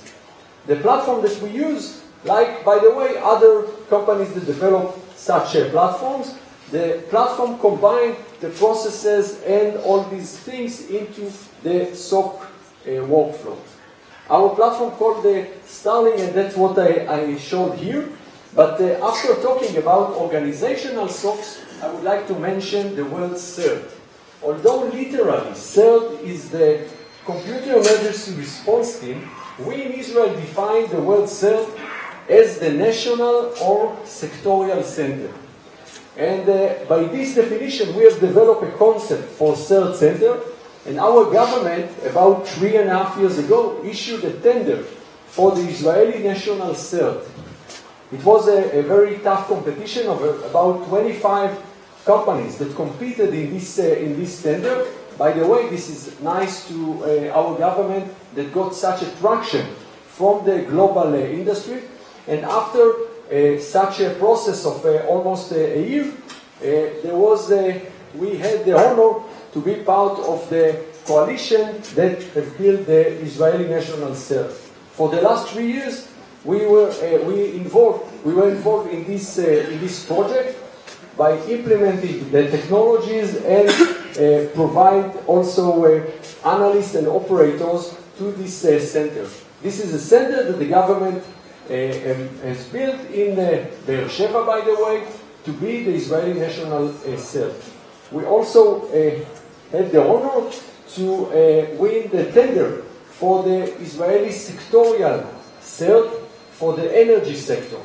The platform that we use, like, by the way, other companies that develop such platforms, the platform combines the processes and all these things into the SOC workflow. Our platform called the Starling, and that's what I showed here. But after talking about organizational SOCs, I would like to mention the word CERT. Although literally CERT is the Computer Emergency Response Team, we in Israel define the word CERT as the national or sectorial center. And by this definition, we have developed a concept for CERT center, and our government, about 3.5 years ago, issued a tender for the Israeli national CERT. It was a very tough competition of about 25 companies that competed in this tender. By the way, this is nice to our government that got such a traction from the global industry. And after such a process of almost a year, we had the honor to be part of the coalition that built the Israeli national CERT. For the last 3 years, we were involved in this project by implementing the technologies and provide also analysts and operators to this center. This is a center that the government has built in Be'er Sheva, by the way, to be the Israeli national CERT. We also had the honor to win the tender for the Israeli sectorial CERT for the energy sector.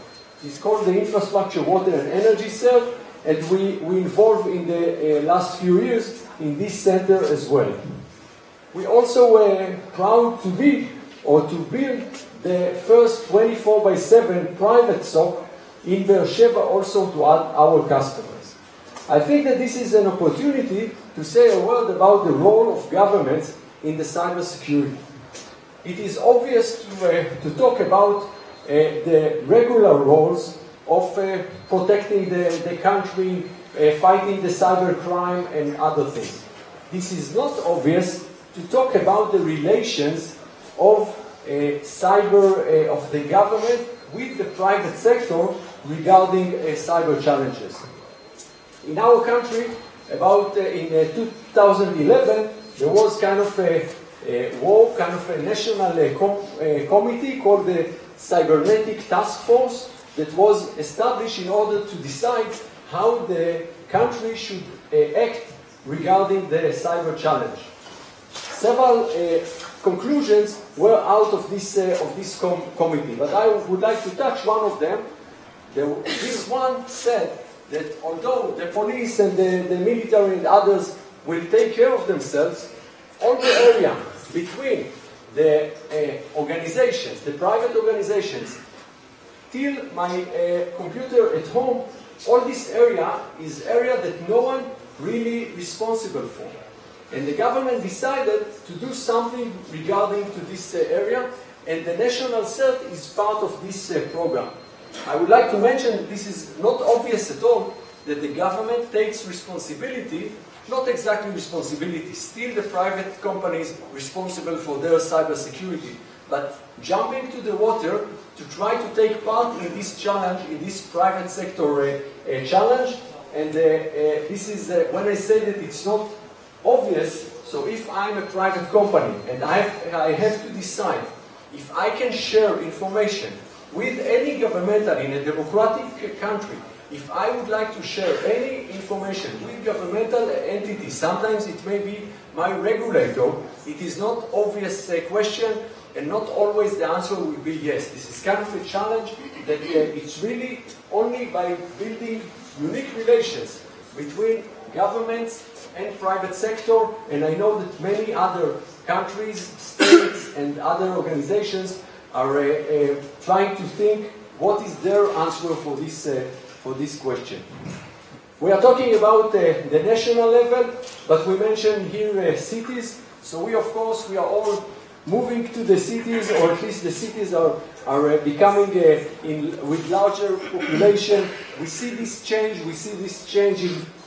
It's called the Infrastructure, Water and Energy CERT, and we involved in the last few years in this center as well. We also were proud to be, or to build, the first 24/7 private SOC in Be'er Sheva also to our customers. I think that this is an opportunity to say a word about the role of governments in the cybersecurity. It is obvious to talk about the regular roles of protecting the country, fighting the cybercrime and other things. This is not obvious to talk about the relations of of the government with the private sector regarding cyber challenges. In our country, about in 2011, there was kind of a national committee called the Cybernetic Task Force that was established in order to decide how the country should act regarding the cyber challenge. Several conclusions were out of this committee, but I would like to touch one of them. This one said that although the police and the military and others will take care of themselves, all the area between the organizations, the private organizations, till my computer at home, all this area is area that no one really responsible for. And the government decided to do something regarding to this area, and the national CERT is part of this program. I would like to mention that this is not obvious at all that the government takes responsibility, not exactly responsibility, still the private companies responsible for their cybersecurity, but jumping to the water to try to take part in this challenge, in this private sector challenge. And this is, when I say that it's not obvious, so if I'm a private company and I have to decide if I can share information with any governmental in a democratic country, if I would like to share any information with governmental entities, sometimes it may be my regulator, it is not obvious question, and not always the answer will be yes. This is kind of a challenge that it's really only by building unique relations between governments and private sector, and I know that many other countries, states, and other organizations are trying to think what is their answer for this question. We are talking about the national level, but we mentioned here cities. So we, of course, we are all moving to the cities, or at least the cities are becoming with larger population. We see this change. We see this change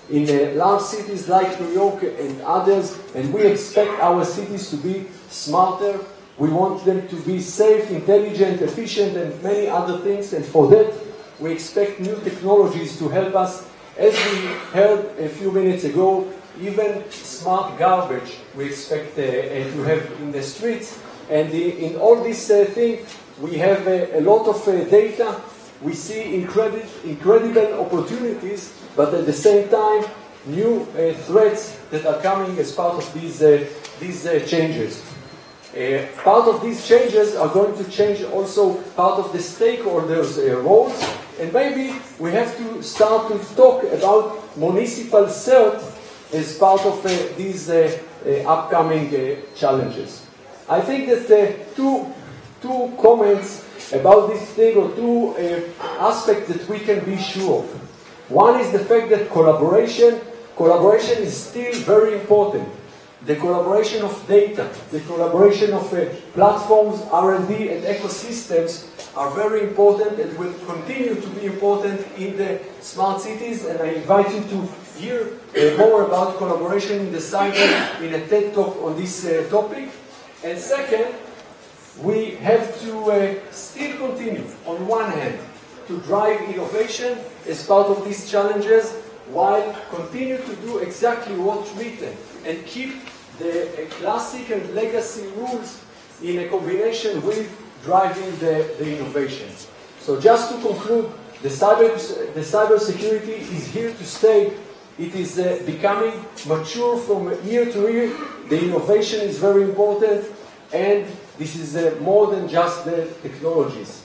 in large cities like New York and others, and we expect our cities to be smarter. We want them to be safe, intelligent, efficient, and many other things. And for that, we expect new technologies to help us. As we heard a few minutes ago, even smart garbage we expect to have in the streets. And in all these things, we have a lot of data. We see incredible opportunities, but at the same time, new threats that are coming as part of these changes. Part of these changes are going to change also part of the stakeholders' roles, and maybe we have to start to talk about municipal CERT as part of these upcoming challenges. I think that two comments about this thing, or two aspects that we can be sure of. One is the fact that collaboration is still very important. The collaboration of data, the collaboration of platforms, R&D, and ecosystems are very important and will continue to be important in the smart cities. And I invite you to hear more about collaboration in the cyber in a TED Talk on this topic. And second, we have to still continue, on one hand, to drive innovation as part of these challenges, while continue to do exactly what's written and keep the classic and legacy rules in a combination with driving the innovation. So just to conclude, the cyber security is here to stay. It is becoming mature from year to year. The innovation is very important, and this is more than just the technologies.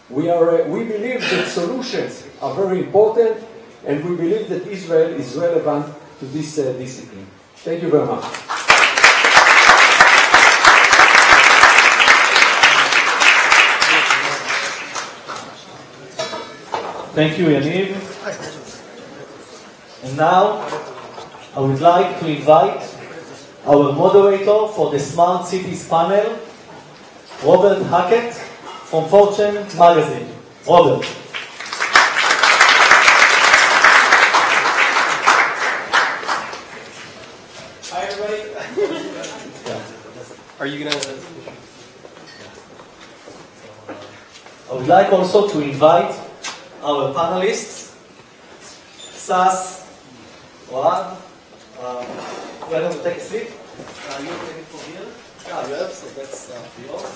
We believe that solutions are very important, and we believe that Israel is relevant to this discipline. Thank you very much. Thank you, Yaniv. And now, I would like to invite our moderator for the Smart Cities panel, Robert Hackett from Fortune magazine. Robert. Hi, everybody. Are you going to... I would like also to invite our panelists, Sas, Oad, you are going to take a seat. You take it from here. Yeah, you have, so that's for yours.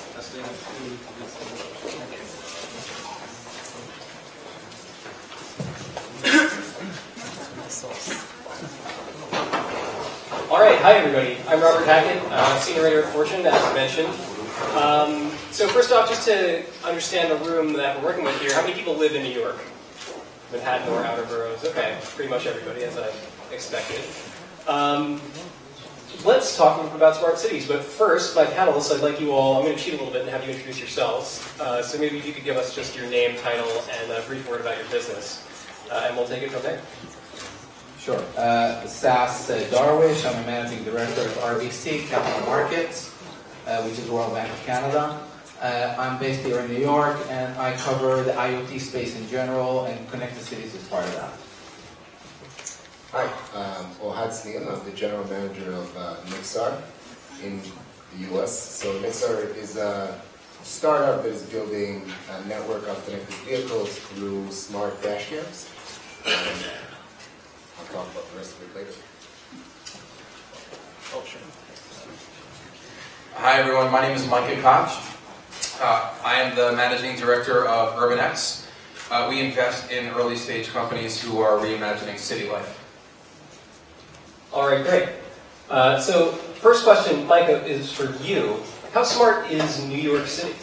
All right, hi, everybody. I'm Robert Hackett, senior writer at Fortune, as mentioned. So first off, just to understand the room that we're working with here, how many people live in New York? Manhattan or outer boroughs? Okay, pretty much everybody, as I expected. Let's talk a little bit about smart cities, but first, my panelists, I'd like you all, I'm going to cheat a little bit and have you introduce yourselves. So maybe if you could give us just your name, title, and a brief word about your business, and we'll take it from there. Sure. Sas Darwish, I'm a managing director of RBC Capital Markets, which is Royal Bank of Canada. I'm based here in New York, and I cover the IoT space in general, and connected cities is part of that. Hi, Ohad Sneal. I'm the general manager of Nixar in the US. So Nixar is a startup that is building a network of connected vehicles through smart dash cams. I'll talk about the rest of it later. Oh, sure. Hi everyone, my name is Micah Koch. I am the Managing Director of UrbanX. We invest in early stage companies who are reimagining city life. All right, great. So first question, Micah, is for you. How smart is New York City?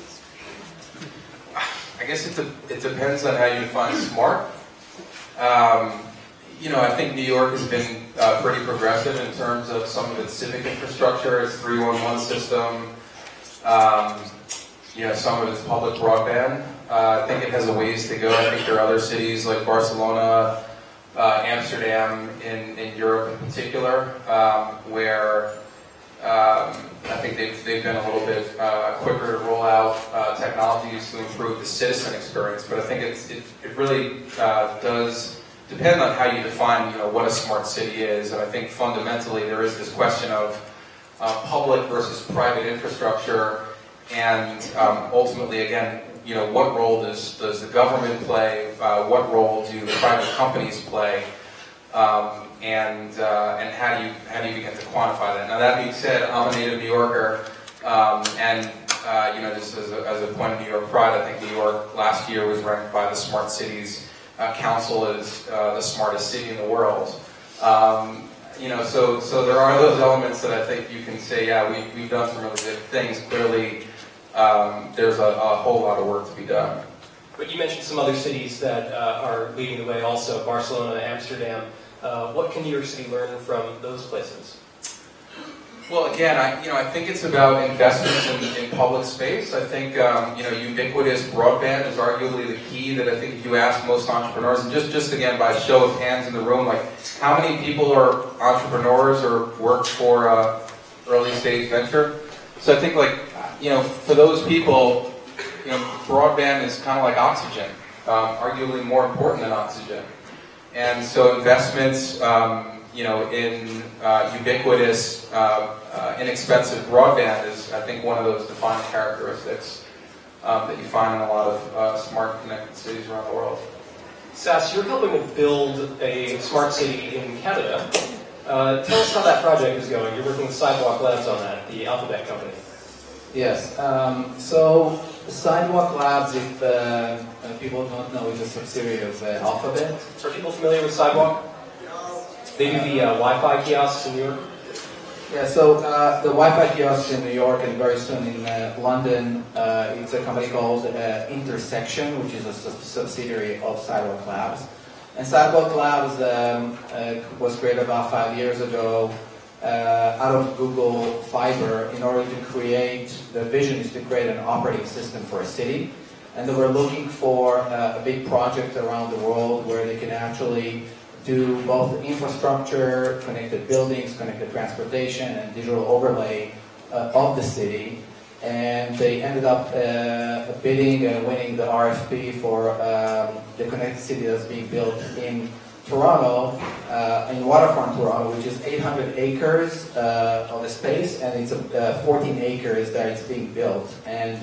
I guess it depends on how you define smart. I think New York has been pretty progressive in terms of some of its civic infrastructure, its 311 system, some of its public broadband. I think it has a ways to go. I think there are other cities like Barcelona, Amsterdam in Europe in particular, where I think they've been a little bit quicker to roll out technologies to improve the citizen experience. But I think it really does depend on how you define what a smart city is. And I think fundamentally there is this question of public versus private infrastructure, and ultimately again, what role does the government play? What role do the private companies play? And how do you begin to quantify that? Now that being said, I'm a native New Yorker, and just as a point of New York pride, I think New York last year was ranked by the Smart Cities Council as the smartest city in the world. So there are those elements that I think you can say, yeah, we've done some really good things. Clearly, there's a whole lot of work to be done. But you mentioned some other cities that are leading the way also, Barcelona, Amsterdam. What can New York City learn from those places? Well, again, I think it's about investments in public space. I think ubiquitous broadband is arguably the key. That I think if you ask most entrepreneurs, and just again by show of hands in the room, like how many people are entrepreneurs or work for early stage venture? So I think for those people, broadband is kind of like oxygen, arguably more important than oxygen. And so investments, in ubiquitous, inexpensive broadband is, I think, one of those defining characteristics that you find in a lot of smart, connected cities around the world. Sass, you're helping to build a smart city in Canada. Tell us how that project is going. You're working with Sidewalk Labs on that, the Alphabet company. Yes. So Sidewalk Labs, if people don't know, is a subsidiary of Alphabet. Are people familiar with Sidewalk? They do the Wi-Fi kiosks in New York? Yeah, so the Wi-Fi kiosks in New York and very soon in London, it's a company called Intersection, which is a subsidiary of Sidewalk Labs. And Sidewalk Labs was created about 5 years ago out of Google Fiber in order to create, the vision is to create an operating system for a city. And they were looking for a big project around the world where they can actually do both infrastructure, connected buildings, connected transportation, and digital overlay of the city. And they ended up bidding and winning the RFP for the connected city that's being built in Toronto, in waterfront Toronto, which is 800 acres of the space, and it's 14 acres that it's being built. And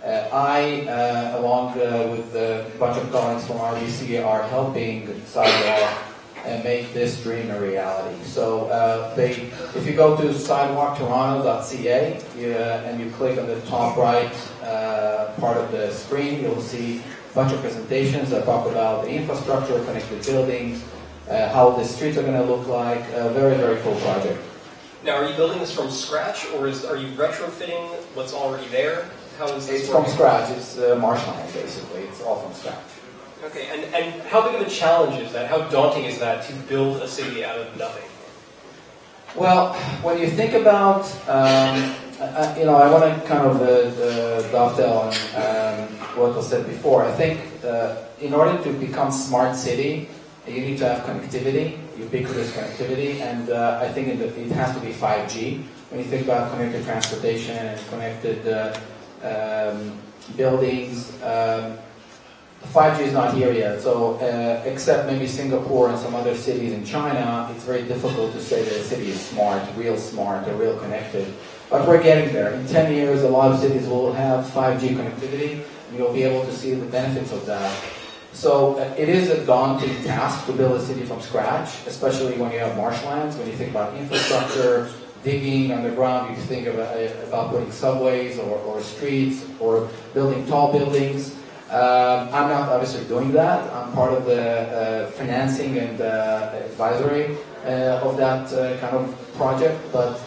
I, along with a bunch of colleagues from RBC, are helping Sidewalk make this dream a reality. So if you go to sidewalktoronto.ca and you click on the top right part of the screen, you'll see a bunch of presentations that talk about the infrastructure, connected buildings, how the streets are going to look like. A very, very cool project. Now, are you building this from scratch, or are you retrofitting what's already there? How is this It's working? from scratch. It's marshland, basically. It's all from scratch. Okay, and how big of a challenge is that? How daunting is that to build a city out of nothing? Well, when you think about, I want to kind of dovetail on what was said before. I think in order to become smart city, you need to have connectivity, ubiquitous connectivity, and I think it has to be 5G. When you think about connected transportation and connected buildings, 5G is not here yet. So except maybe Singapore and some other cities in China, it's very difficult to say that a city is smart, or real connected. But we're getting there. In 10 years, a lot of cities will have 5G connectivity, and you'll be able to see the benefits of that. So it is a daunting task to build a city from scratch, especially when you have marshlands, when you think about infrastructure, digging underground. You think about putting subways or streets or building tall buildings. I'm not obviously doing that. I'm part of the financing and advisory of that kind of project. But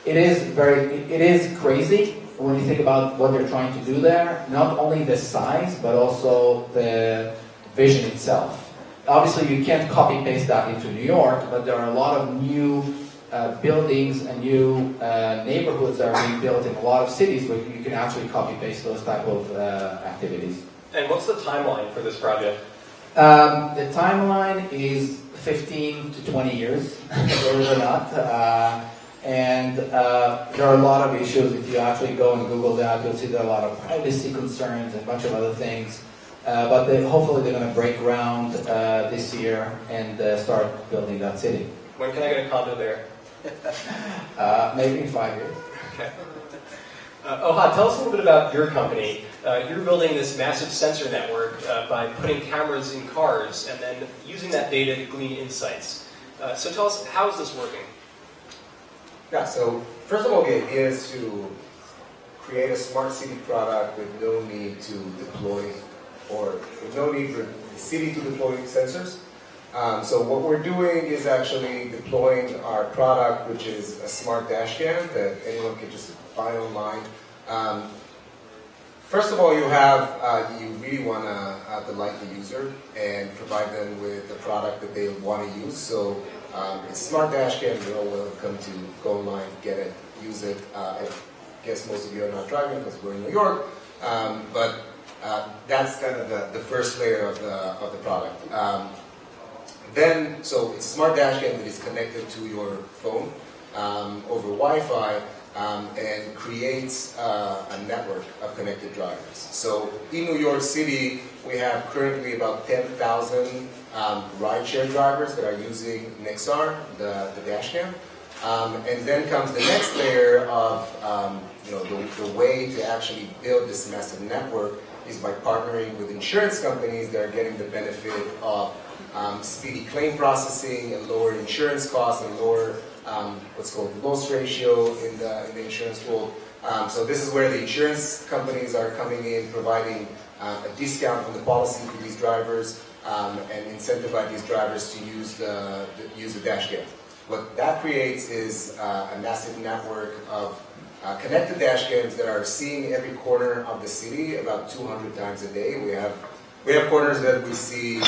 it is crazy when you think about what they're trying to do there. Not only the size, but also the vision itself. Obviously, you can't copy-paste that into New York, but there are a lot of new buildings and new neighborhoods that are being built in a lot of cities where you can actually copy-paste those type of activities. And what's the timeline for this project? The timeline is 15 to 20 years, believe it or not. And there are a lot of issues. If you actually go and Google that, you'll see there are a lot of privacy concerns and a bunch of other things. But hopefully they're going to break ground this year and start building that city. When can I get a condo there? Maybe in 5 years. Okay. Ohad, tell us a little bit about your company. You're building this massive sensor network by putting cameras in cars and then using that data to glean insights. So tell us, how is this working? Yeah, so first of all, the idea is to create a smart city product with no need to deploy or with no need for the city to deploy sensors. So what we're doing is actually deploying our product, which is a smart dash cam that anyone can just buy online. First of all, you really want to delight the user and provide them with the product that they want to use. So it's a smart dash cam. You're all welcome to go online, get it, use it. I guess most of you are not driving because we're in New York, but that's kind of the first layer of the product. So it's a smart dash cam that is connected to your phone over Wi-Fi and creates a network of connected drivers. So in New York City, we have currently about 10,000 rideshare drivers that are using Nexar, the dash cam. And then comes the next layer of the way to actually build this massive network is by partnering with insurance companies that are getting the benefit of speedy claim processing and lower insurance costs and lower what's called loss ratio in the insurance world. So this is where the insurance companies are coming in, providing a discount on the policy for these drivers and incentivize these drivers to use the dash cam. What that creates is a massive network of connected dash cams that are seeing every corner of the city about 200 times a day. We have corners that we see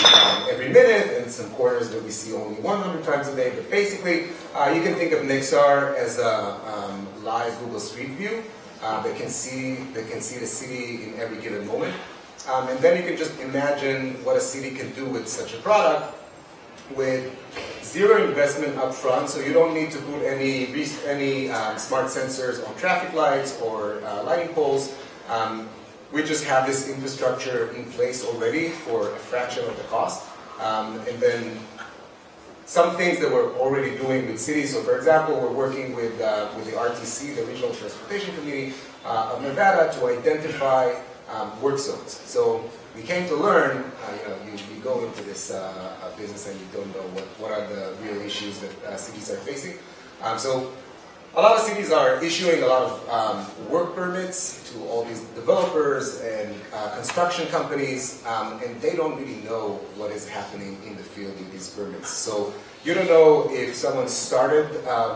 every minute and some corners that we see only 100 times a day. But basically, you can think of Nexar as a live Google Street View that can see the city in every given moment. And then you can just imagine what a city can do with such a product with zero investment up front, so you don't need to put any smart sensors on traffic lights or lighting poles. We just have this infrastructure in place already for a fraction of the cost. And then some things that we're already doing with cities. So for example, we're working with the RTC, the Regional Transportation Committee of Nevada, to identify work zones. So we came to learn, you go into this business and you don't know what are the real issues that cities are facing. So a lot of cities are issuing a lot of work permits to all these developers and construction companies, and they don't really know what is happening in the field with these permits. So you don't know if someone started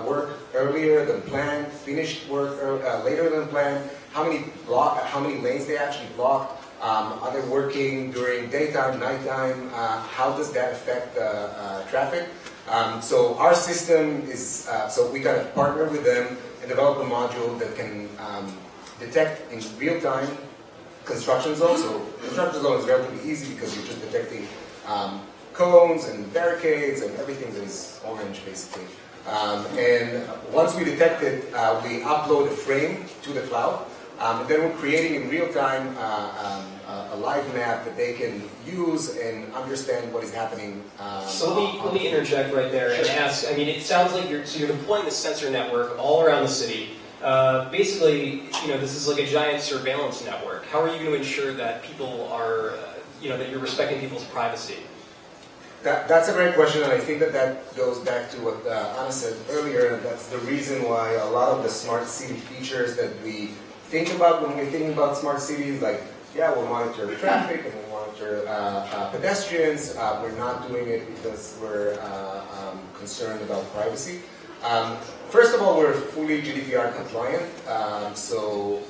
work earlier than planned, finished work later than planned, how many lanes they actually blocked. Are they working during daytime, nighttime? How does that affect traffic? So our system is, so we kind of partner with them and develop a module that can detect in real time construction zones. So construction zone is relatively easy because you're just detecting cones and barricades and everything that is orange basically. And once we detect it, we upload a frame to the cloud. And then we're creating in real time a live map that they can use and understand what is happening. So let me interject right there and ask. I mean, it sounds like you're deploying the sensor network all around the city. Basically, this is like a giant surveillance network. How are you going to ensure that people are, that you're respecting people's privacy? That's a great question, and I think that goes back to what Anna said earlier. That's the reason why a lot of the smart city features that we think about when we're thinking about smart cities, like, yeah, we'll monitor traffic and we'll monitor pedestrians. We're not doing it because we're concerned about privacy. First of all, we're fully GDPR compliant. So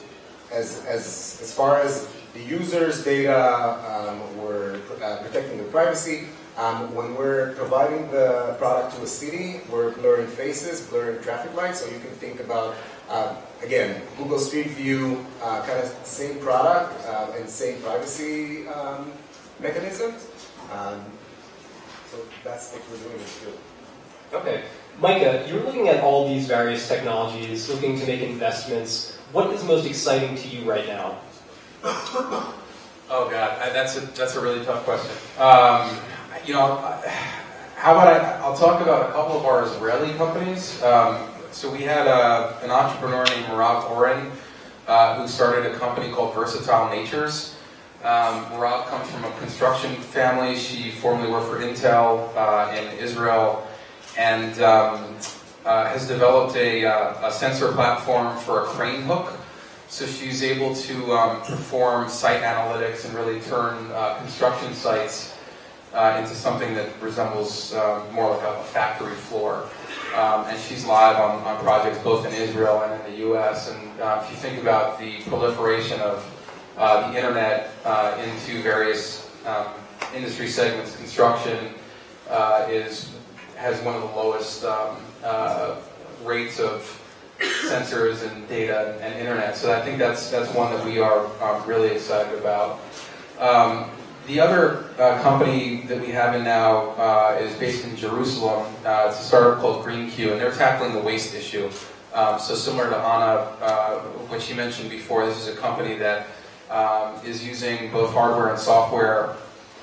as far as the user's data, we're protecting their privacy. When we're providing the product to a city, we're blurring faces, blurring traffic lights, so you can think about, again, Google Street View, kind of same product and same privacy mechanisms. So that's what we're doing in the field. Okay. Micah, you're looking at all these various technologies, looking to make investments. What is most exciting to you right now? Oh God, that's a really tough question. You know, how about I'll talk about a couple of our Israeli companies. So we had an entrepreneur named Merav Oren who started a company called Versatile Natures. Merav comes from a construction family. She formerly worked for Intel in Israel and has developed a sensor platform for a crane hook. So she's able to perform site analytics and really turn construction sites into something that resembles more like a factory floor. And she's live on projects both in Israel and in the US. And if you think about the proliferation of the internet into various industry segments, construction has one of the lowest rates of sensors and data and internet. So I think that's one that we are really excited about. The other company that we have in now is based in Jerusalem. It's a startup called GreenQ, and they're tackling the waste issue. So similar to Anna, what she mentioned before, this is a company that is using both hardware and software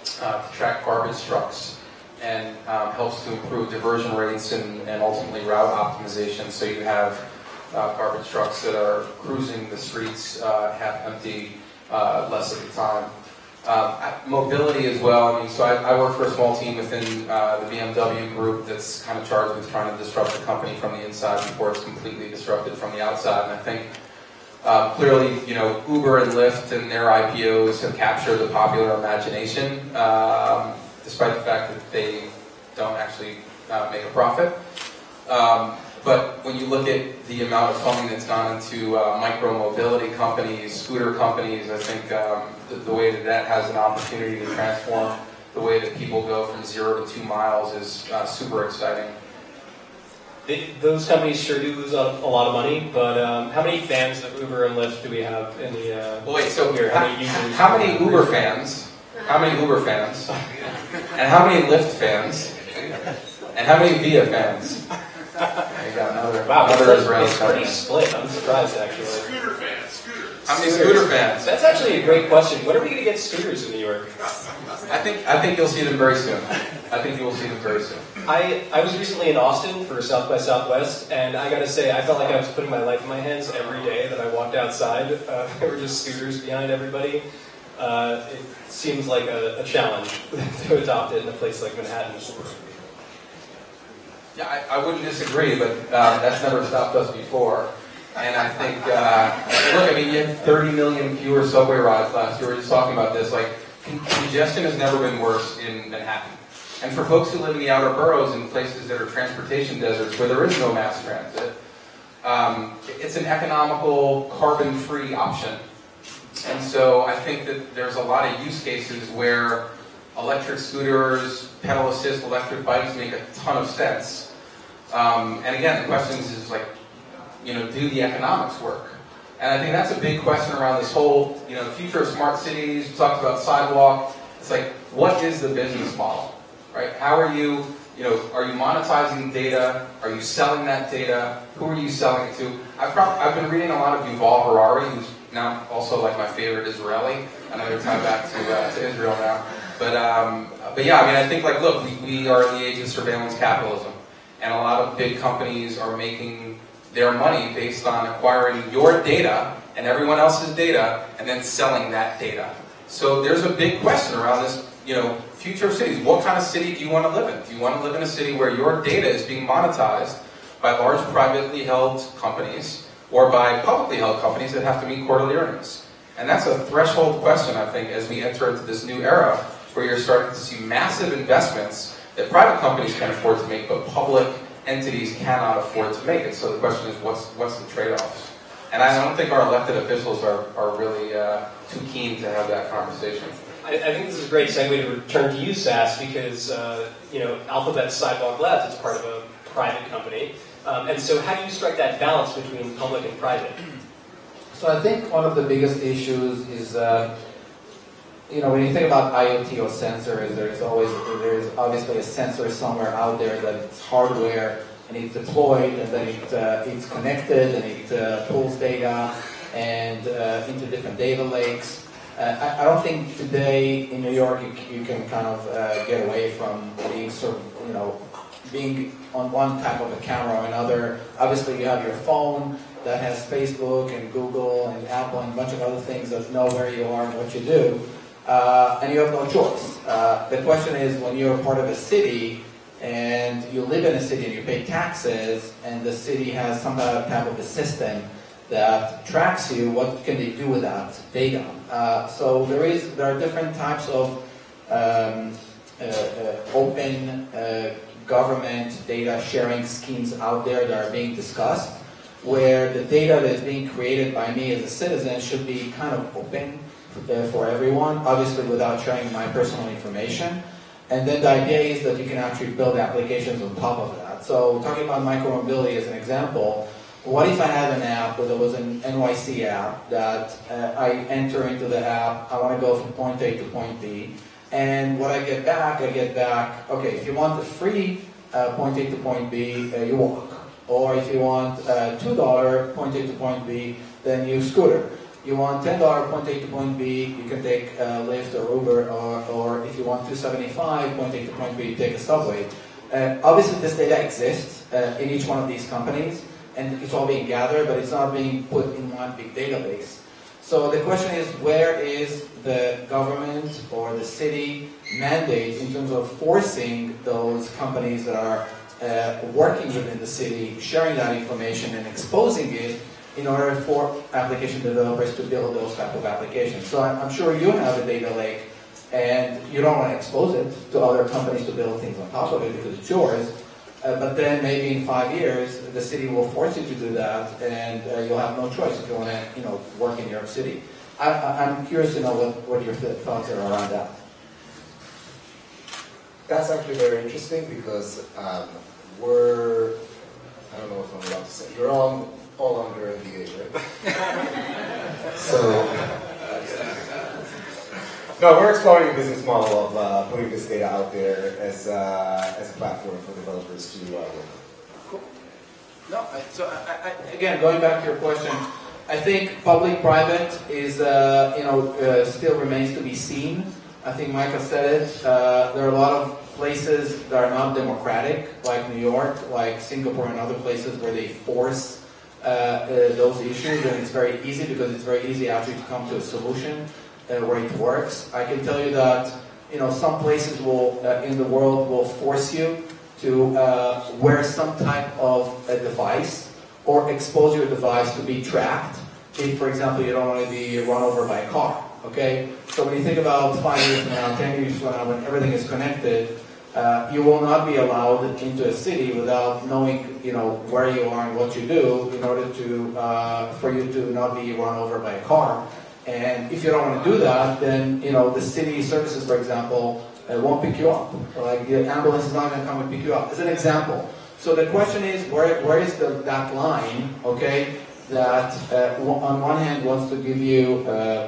to track garbage trucks and helps to improve diversion rates and ultimately route optimization. So you have garbage trucks that are cruising the streets half empty less of the time. Mobility as well. I mean, so I work for a small team within the BMW group that's kind of charged with trying to disrupt the company from the inside before it's completely disrupted from the outside. And I think clearly, you know, Uber and Lyft and their IPOs have captured the popular imagination, despite the fact that they don't actually make a profit. But when you look at the amount of funding that's gone into micro-mobility companies, scooter companies, I think the way that has an opportunity to transform the way that people go from 0 to 2 miles is super exciting. Those companies sure do lose a lot of money, but how many fans of Uber and Lyft do we have in the well, wait, so here? How many Uber fans? How many Uber fans? And how many Lyft fans? And how many Via fans? I got another Israeli it's pretty split. I'm surprised, actually. Scooter fans. How many scooter fans? That's actually a great question. When are we going to get scooters in New York? I think you'll see them very soon. I think you will see them very soon. I was recently in Austin for South by Southwest, and I got to say, I felt like I was putting my life in my hands every day that I walked outside. There were just scooters behind everybody. It seems like a challenge to adopt it in a place like Manhattan. Yeah, I wouldn't disagree, but that's never stopped us before. And I think, look, I mean, you had 30 million fewer subway rides last year. We were just talking about this. Like, congestion has never been worse in Manhattan. And for folks who live in the outer boroughs in places that are transportation deserts where there is no mass transit, it's an economical, carbon-free option. And so I think that there's a lot of use cases where electric scooters, pedal assist electric bikes make a ton of sense. And again, the question is like, you know, do the economics work? And I think that's a big question around this whole, you know, future of smart cities. We talked about sidewalk. It's like, what is the business model, right? How are you, you know, are you monetizing data? Are you selling that data? Who are you selling it to? I've been reading a lot of Yuval Harari, who's now also like my favorite Israeli. Another time back to Israel now. But yeah, I mean, I think like, look, we are in the age of surveillance capitalism. And a lot of big companies are making their money based on acquiring your data and everyone else's data and then selling that data. So there's a big question around this, you know, future of cities. What kind of city do you want to live in? Do you want to live in a city where your data is being monetized by large privately held companies or by publicly held companies that have to meet quarterly earnings? And that's a threshold question, I think, as we enter into this new era where you're starting to see massive investments that private companies can afford to make, but public entities cannot afford to make it. So the question is, what's the trade-offs? And I don't think our elected officials are really too keen to have that conversation. I think this is a great segue to return to you, Sass, because Alphabet Sidewalk Labs is part of a private company. And so how do you strike that balance between public and private? So I think one of the biggest issues is, when you think about IoT or sensors, there's obviously a sensor somewhere out there that it's hardware and it's deployed and that it's connected and it pulls data and into different data lakes. I don't think today in New York you can kind of get away from being sort of, being on one type of a camera or another. Obviously you have your phone that has Facebook and Google and Apple and a bunch of other things that know where you are and what you do. And you have no choice. The question is, when you're part of a city and you live in a city and you pay taxes and the city has some type of a system that tracks you, what can they do with that data? So there are different types of open government data sharing schemes out there that are being discussed, where the data that is being created by me as a citizen should be kind of open for everyone, obviously without sharing my personal information. And then the idea is that you can actually build applications on top of that. So talking about micromobility as an example, what if I had an app where there was an NYC app that I enter into the app, I want to go from point A to point B, and what I get back, okay, if you want the free point A to point B, you walk. Or if you want $2 point A to point B, then you scooter. You want $10 point A to point B, you can take Lyft or Uber, or if you want $2.75 point A to point B, you take a subway. Obviously this data exists in each one of these companies, and it's all being gathered, but it's not being put in one big database. So the question is, where is the government or the city mandate in terms of forcing those companies that are working within the city, sharing that information and exposing it in order for application developers to build those type of applications? So I'm sure you have a data lake and you don't want to expose it to other companies to build things on top of it because it's yours. But then maybe in 5 years, the city will force you to do that, and you'll have no choice if you want to, work in New York City. I'm curious to know what your thoughts are around that. That's actually very interesting because we're, I don't know if I'm allowed to say, you're all under NDA, right? So, no, we're exploring a business model of putting this data out there as a platform for developers to work with. Cool. No, again, going back to your question, I think public-private is, still remains to be seen. I think Micah said it. There are a lot of places that are not democratic, like New York, like Singapore and other places where they force those issues, and it's very easy because it's very easy actually to come to a solution where it works. I can tell you that some places will in the world will force you to wear some type of a device or expose your device to be tracked if, for example, you don't want to be run over by a car. Okay, so when you think about 5 years from now, 10 years from now, when everything is connected, you will not be allowed into a city without knowing, where you are and what you do in order to for you to not be run over by a car. And if you don't want to do that, then the city services, for example, won't pick you up. Like the ambulance is not going to come and pick you up. As an example. So the question is, where is that line? Okay, that on one hand wants to give you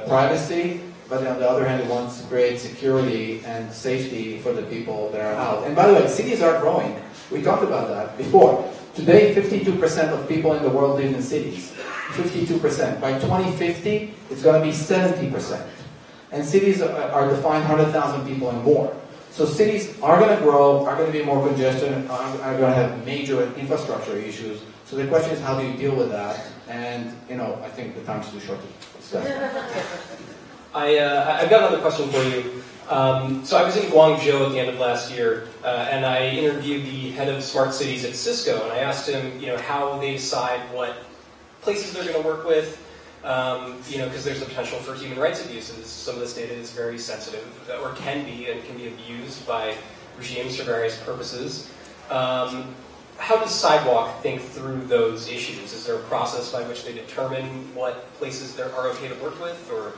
privacy, but on the other hand it wants to create security and safety for the people that are out. And by the way, cities are growing. We talked about that before. Today, 52% of people in the world live in cities. 52%. By 2050, it's going to be 70%. And cities are defined 100,000 people and more. So cities are going to grow, are going to be more congested, are going to have major infrastructure issues. So the question is, how do you deal with that? And, I think the time's too short to discuss. I've got another question for you. So I was in Guangzhou at the end of last year, and I interviewed the head of smart cities at Cisco, and I asked him, how they decide what places they're going to work with, because there's the potential for human rights abuses. Some of this data is very sensitive, or can be, and can be abused by regimes for various purposes. How does Sidewalk think through those issues? Is there a process by which they determine what places there are okay to work with, or?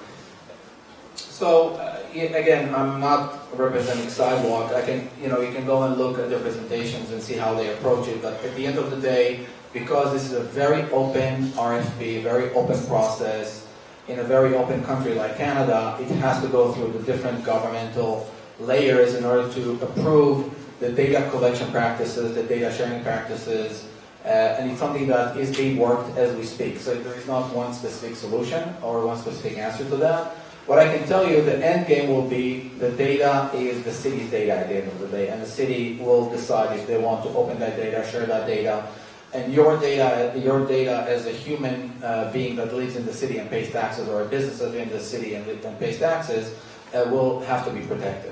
So again, I'm not representing Sidewalk. You can go and look at their presentations and see how they approach it. But at the end of the day, because this is a very open RFP, very open process, in a very open country like Canada, it has to go through the different governmental layers in order to approve the data collection practices, the data sharing practices, and it's something that is being worked as we speak. So there is not one specific solution or one specific answer to that. What I can tell you, the end game will be the data is the city's data at the end of the day, and the city will decide if they want to open that data, share that data, and your data as a human being that lives in the city and pays taxes, or a business that lives in the city and pays taxes, will have to be protected.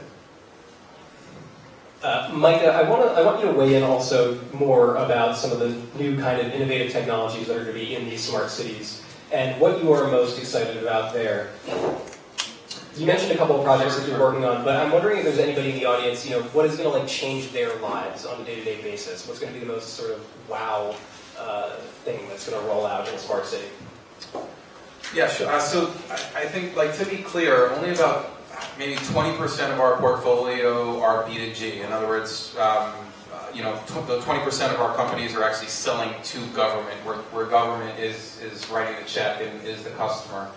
Micah, I want you to weigh in also more about some of the new kind of innovative technologies that are going to be in these smart cities, and what you are most excited about there. You mentioned a couple of projects that you're working on, but I'm wondering if there's anybody in the audience, what is going to change their lives on a day-to-day basis? What's going to be the most sort of wow thing that's going to roll out in a smart city? Yeah, sure. So I think, to be clear, only about maybe 20% of our portfolio are B2G. In other words, the 20% of our companies are actually selling to government, where government is writing the check and is the customer.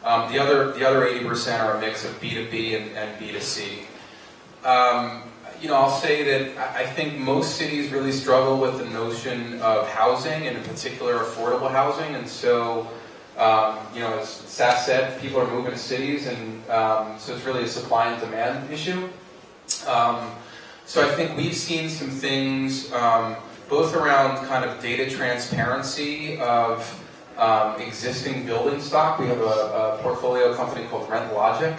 The other 80% are a mix of B2B and B2C. I'll say that I think most cities really struggle with the notion of housing, and in particular affordable housing. And so, as Sass said, people are moving to cities, and so it's really a supply and demand issue. So I think we've seen some things both around kind of data transparency of existing building stock. We have a portfolio company called Rent Logic,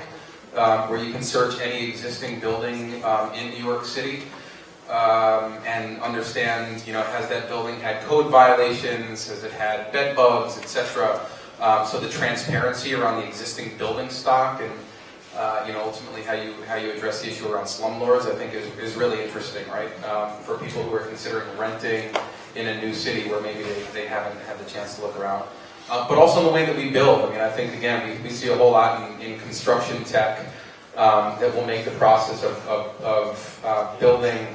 where you can search any existing building in New York City and understand, has that building had code violations, has it had bed bugs, etc. So the transparency around the existing building stock and ultimately how you address the issue around slumlords, I think is really interesting, right? For people who are considering renting in a new city where maybe they haven't had the chance to look around. But also in the way that we build. I think, again, we see a whole lot in construction tech that will make the process of building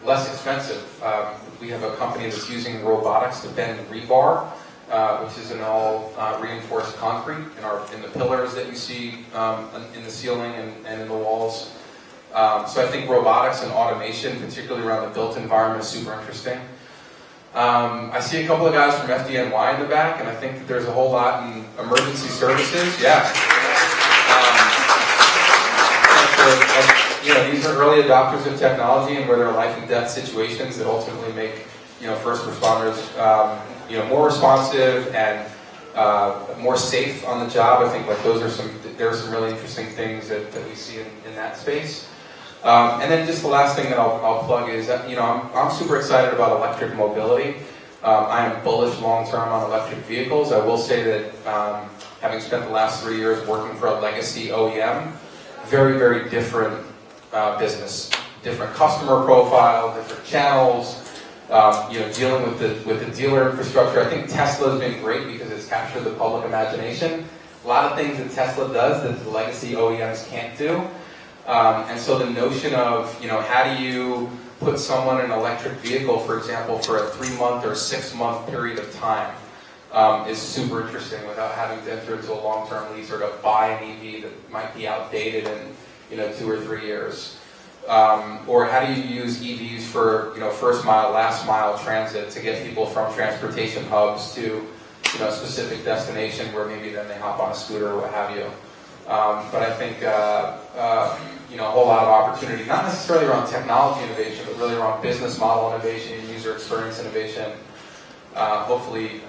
less expensive. We have a company that's using robotics to bend rebar, which is an all reinforced concrete in the pillars that you see in the ceiling and in the walls. So I think robotics and automation, particularly around the built environment, is super interesting. I see a couple of guys from FDNY in the back, and I think that there's a whole lot in emergency services. Yeah. These are early adopters of technology, and where there are life and death situations that ultimately make first responders more responsive and more safe on the job. I think there are some really interesting things that we see in that space. And then just the last thing that I'll plug is that I'm super excited about electric mobility. I am bullish long term on electric vehicles. I will say that having spent the last 3 years working for a legacy OEM, very, very different business, different customer profile, different channels. Dealing with the dealer infrastructure. I think Tesla has been great because it's captured the public imagination. A lot of things that Tesla does that the legacy OEMs can't do. And so the notion of, how do you put someone in an electric vehicle, for example, for a 3-month or 6-month period of time is super interesting without having to enter into a long-term lease or to buy an EV that might be outdated in 2 or 3 years. Or how do you use EVs for first mile, last mile transit to get people from transportation hubs to a specific destination where maybe then they hop on a scooter or what have you. But I think a whole lot of opportunity, not necessarily around technology innovation, but really around business model innovation and user experience innovation. Hopefully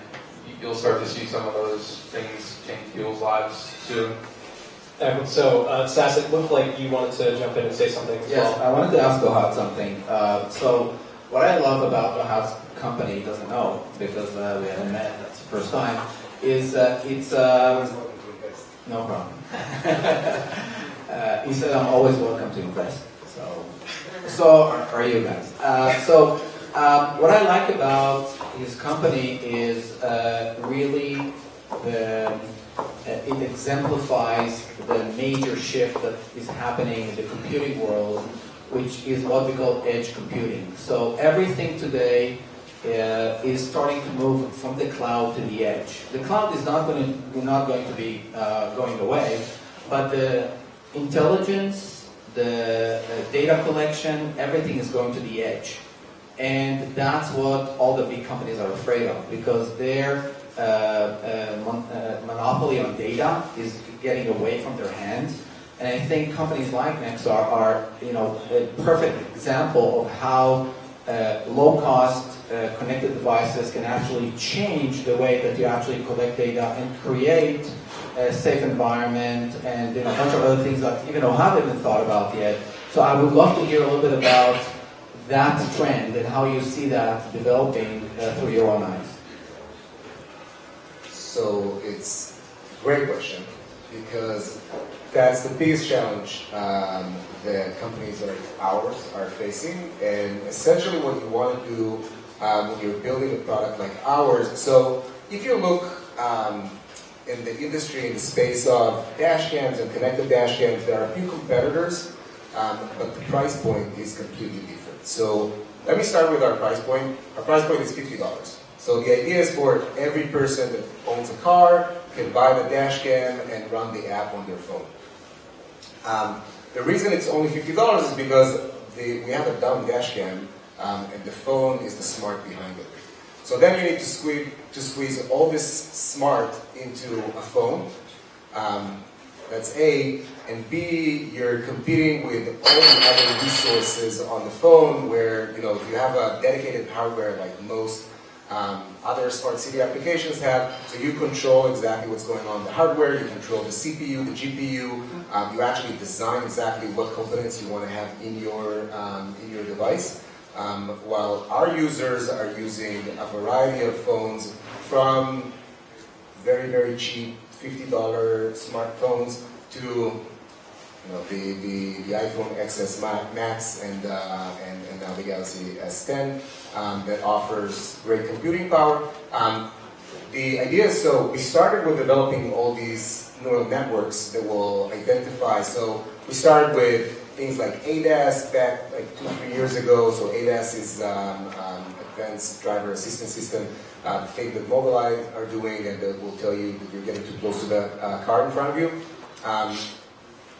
you'll start to see some of those things change people's lives soon. So, Sass, it looked like you wanted to jump in and say something as Yes, well. I wanted to ask Ohad something. So, what I love about Ohad's company, doesn't know, because we haven't met, that's the first time, is it's... no problem. He said I'm always welcome to invest. So are you guys. What I like about his company is really it exemplifies the major shift that is happening in the computing world, which is what we call edge computing. So everything today is starting to move from the cloud to the edge. The cloud is not going to be going away, but the intelligence, the data collection, everything is going to the edge. And that's what all the big companies are afraid of, because their monopoly on data is getting away from their hands. And I think companies like Nexar are, a perfect example of how low-cost connected devices can actually change the way that you actually collect data and create a safe environment and a bunch of other things that even Ohad haven't thought about yet. So I would love to hear a little bit about that trend and how you see that developing through your own eyes. So it's a great question, because that's the biggest challenge that companies like ours are facing. And essentially what you want to do when you're building a product like ours, so if you look in the industry, in the space of dash cams and connected dash cams, there are a few competitors, but the price point is completely different. So let me start with our price point. Our price point is $50. So the idea is for every person that owns a car can buy the dash cam and run the app on their phone. The reason it's only $50 is because we have a dumb dash cam and the phone is the smart behind it. So then you need to squeeze all this smart into a phone. That's A. And B, you're competing with all the other resources on the phone where, if you have a dedicated hardware like most other smart city applications have, so you control exactly what's going on in the hardware, you control the CPU, the GPU, you actually design exactly what components you want to have in your device. While our users are using a variety of phones, from very, very cheap $50 smartphones to the iPhone XS Max and now the Galaxy S10 that offers great computing power. The idea is, so we started with developing all these neural networks that will identify. So we started with things like ADAS back like 2-3 years ago. So ADAS is Advanced Driver Assistance System, the thing that Mobileye are doing, and that will tell you that you're getting too close to the car in front of you.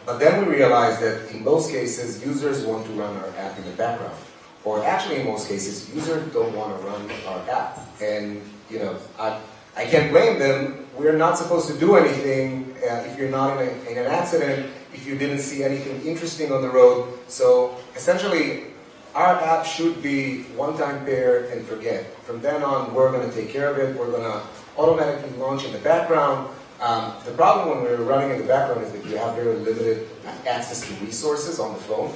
But then we realized that in most cases, users want to run our app in the background. Or actually, in most cases, users don't want to run our app. And, I can't blame them. We're not supposed to do anything if you're not in an accident, if you didn't see anything interesting on the road. So, essentially, our app should be one-time pair and forget. From then on, we're going to take care of it. We're going to automatically launch in the background. The problem when we're running in the background is that you have very limited access to resources on the phone.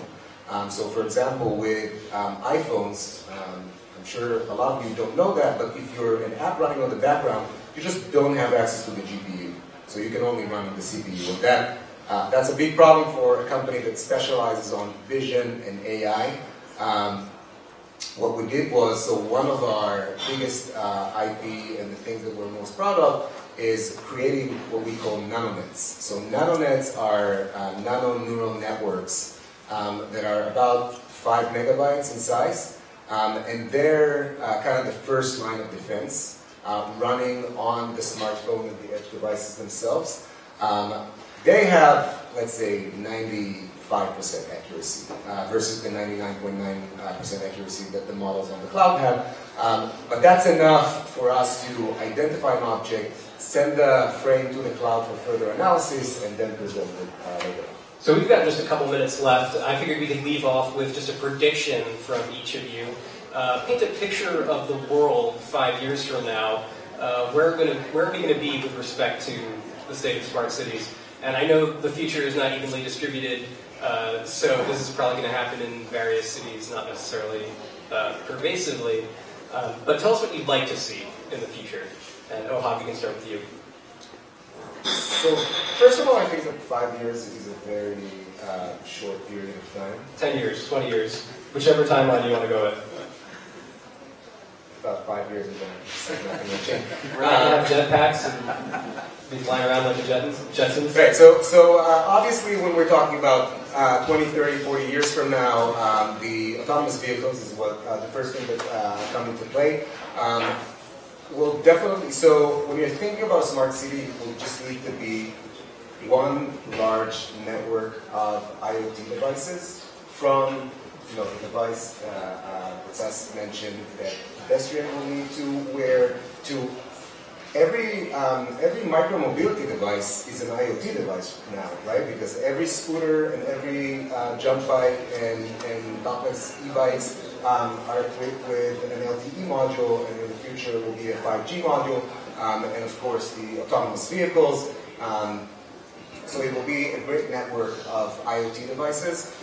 So for example, with iPhones, I'm sure a lot of you don't know that, but if you're an app running on the background, you just don't have access to the GPU. So you can only run on the CPU. And that's a big problem for a company that specializes on vision and AI. What we did was, so one of our biggest IP and the things that we're most proud of is creating what we call nanonets. So nanonets are nano neural networks that are about 5 megabytes in size, and they're kind of the first line of defense, running on the smartphone and the edge devices themselves. They have, let's say, 95% accuracy versus the 99.9% accuracy that the models on the cloud have. But that's enough for us to identify an object, send the frame to the cloud for further analysis, and then present it later. So we've got just a couple minutes left. I figured we could leave off with just a prediction from each of you. Paint a picture of the world 5 years from now. Where are we going to be with respect to the state of smart cities? And I know the future is not evenly distributed, so this is probably going to happen in various cities, not necessarily pervasively. But tell us what you'd like to see in the future. And Ohad, we can start with you. So, first of all, I think that 5 years is a very short period of time. 10 years, 20 years, whichever timeline you want to go with. About 5 years ago. We're not going to have jetpacks and be flying around like the Jetsons. Right, so obviously when we're talking about 20, 30, 40 years from now, the autonomous vehicles is what the first thing that come into play. Well, definitely, so when you're thinking about a smart city, it will just need to be one large network of IoT devices from, the device that Sas mentioned that pedestrian will need to, where to every micro-mobility device is an IoT device now, right? Because every scooter and every jump bike and topless e-bikes are equipped with an LTE module, and in the future will be a 5G module, and of course the autonomous vehicles. So it will be a great network of IoT devices.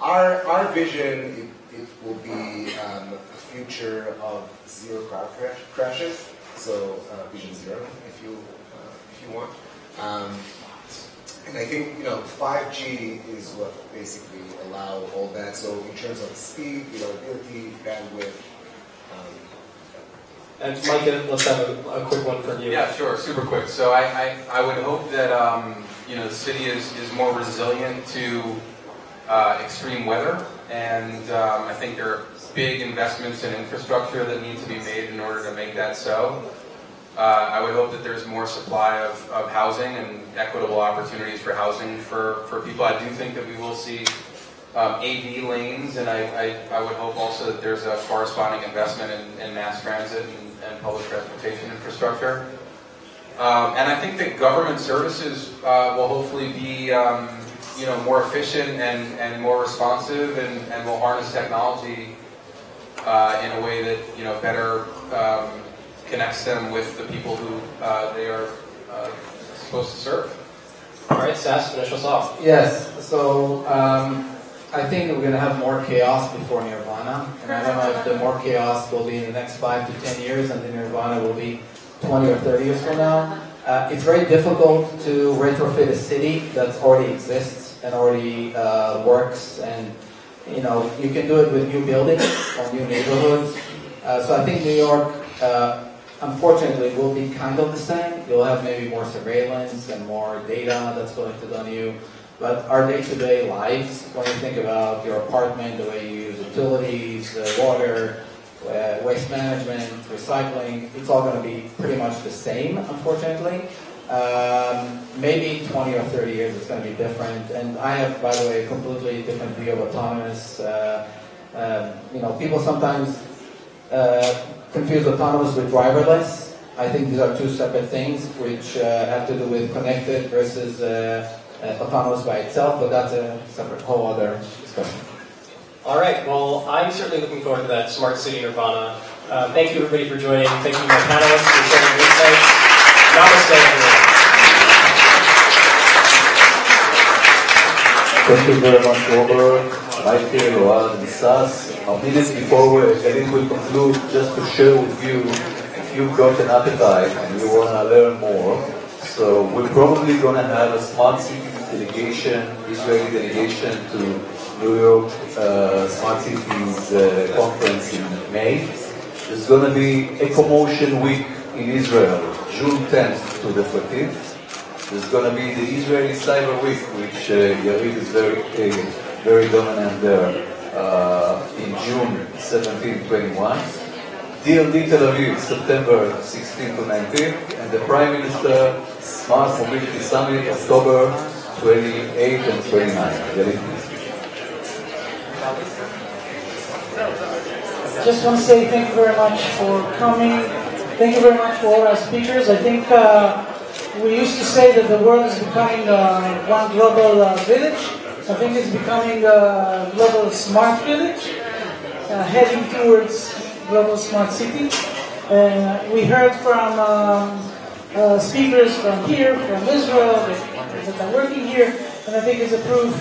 Our vision, it will be a future of zero car crashes. So vision zero, if you want. And I think 5G is what basically allow all that. So in terms of speed, reliability, bandwidth. And Mike, let's have a quick one from you. Yeah, sure, super quick. So I would hope that the city is more resilient to extreme weather, and I think there are big investments in infrastructure that need to be made in order to make that so. I would hope that there's more supply of housing and equitable opportunities for housing for people. I do think that we will see AV lanes, and I would hope also that there's a corresponding investment in mass transit and public transportation infrastructure. And I think that government services will hopefully be more efficient and more responsive, and will harness technology in a way that better connects them with the people who they are supposed to serve. All right, Sas, finish us off. Yes, so I think we're going to have more chaos before Nirvana, and I don't know if the more chaos will be in the next 5 to 10 years, and the Nirvana will be 20 or 30 years from now. It's very difficult to retrofit a city that already exists and already works, and you can do it with new buildings or new neighborhoods. So I think New York, unfortunately, will be kind of the same. You'll have maybe more surveillance and more data that's collected on you. But our day-to-day lives, when you think about your apartment, the way you use utilities, water, waste management, recycling, it's all going to be pretty much the same, unfortunately. Maybe 20 or 30 years it's going to be different. And I have, by the way, a completely different view of autonomous. People sometimes confuse autonomous with driverless. I think these are two separate things which have to do with connected versus autonomous by itself, but that's a separate whole other discussion. All right, well, I'm certainly looking forward to that Smart City Nirvana. Thank you, everybody, for joining. Thank you, my panelists, for sharing your insights. Namaste, everyone. Thank you very much, Robert, Michael, Ohad, and Sas. Minutes before Elin will conclude, just to share with you, if you've got an appetite and you want to learn more, so we're probably going to have a Smart City delegation, Israeli delegation to New York Smart Cities Conference in May. There's going to be Ecomotion Week in Israel, June 10th to the 14th. There's going to be the Israeli Cyber Week, which Yarid is very dominant there, in June 17-21. DLD Tel Aviv, September 16 to 19, and the Prime Minister Smart Mobility Summit, October 28 and 29. Just want to say thank you very much for coming. Thank you very much for all our speakers. I think we used to say that the world is becoming one global village. I think it's becoming a global smart village, heading towards global smart city. We heard from speakers from here, from Israel, that are working here, and I think it's a proof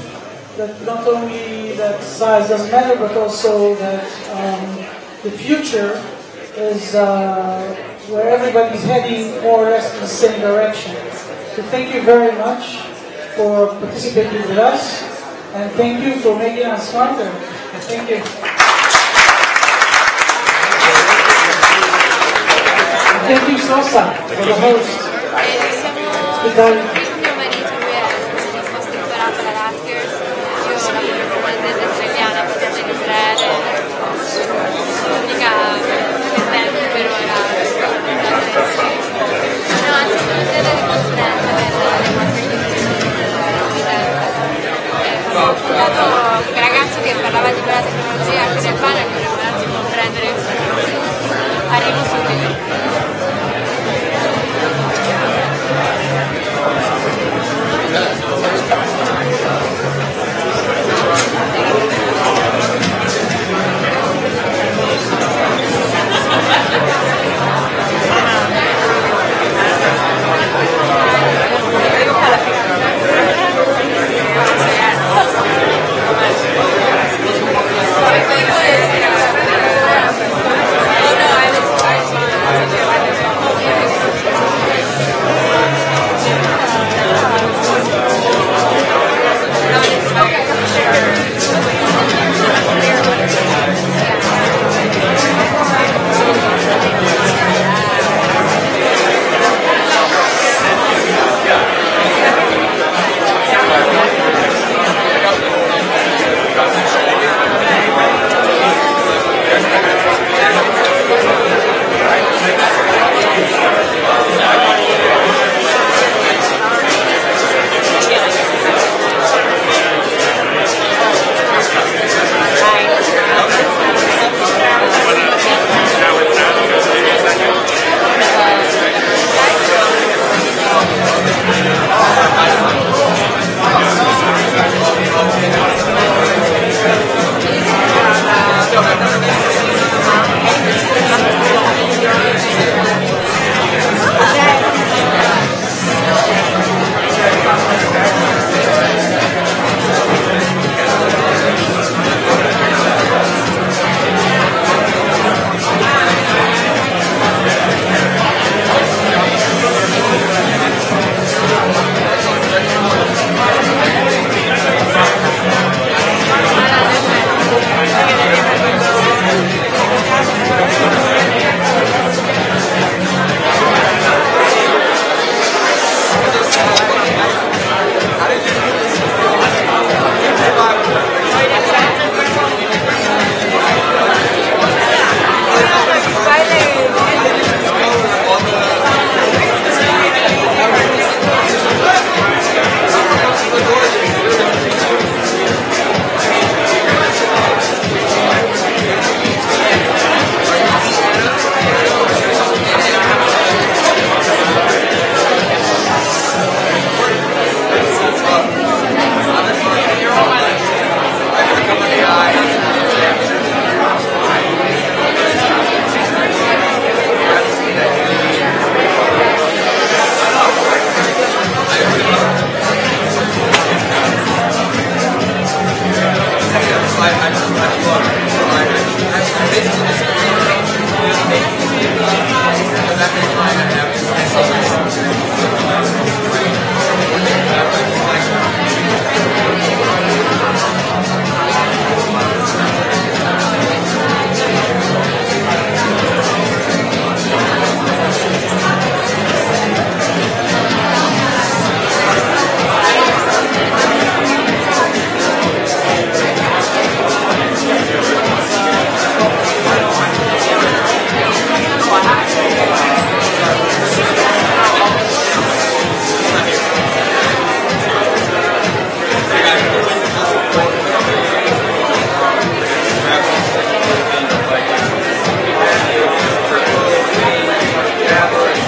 that not only that size doesn't matter, but also that the future is where everybody's heading more or less in the same direction. So thank you very much for participating with us, and thank you for making us smarter. Thank you. Thank you, SOSA, for the host. Good night.